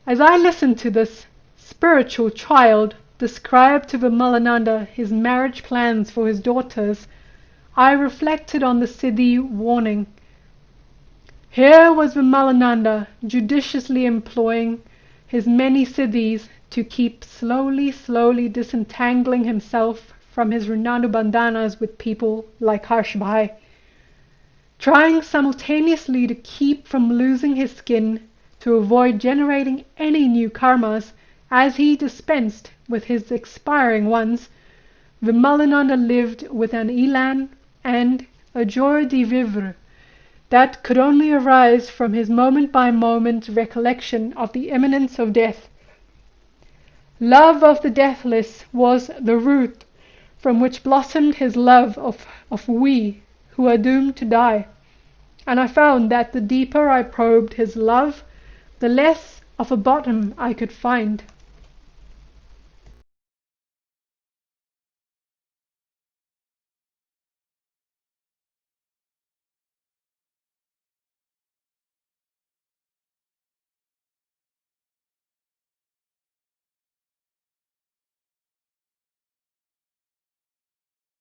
As I listened to this spiritual child describe to Vimalananda his marriage plans for his daughters, I reflected on the Siddhi warning. Here was Vimalananda judiciously employing his many siddhis to keep slowly disentangling himself from his Rinadubandhanas with people like Harsh Bhai, trying simultaneously to keep from losing his skin to avoid generating any new karmas. As he dispensed with his expiring ones, Vimalananda lived with an elan and a joie de vivre that could only arise from his moment-by-moment recollection of the imminence of death. Love of the deathless was the root from which blossomed his love of we who are doomed to die, and I found that the deeper I probed his love, the less of a bottom I could find.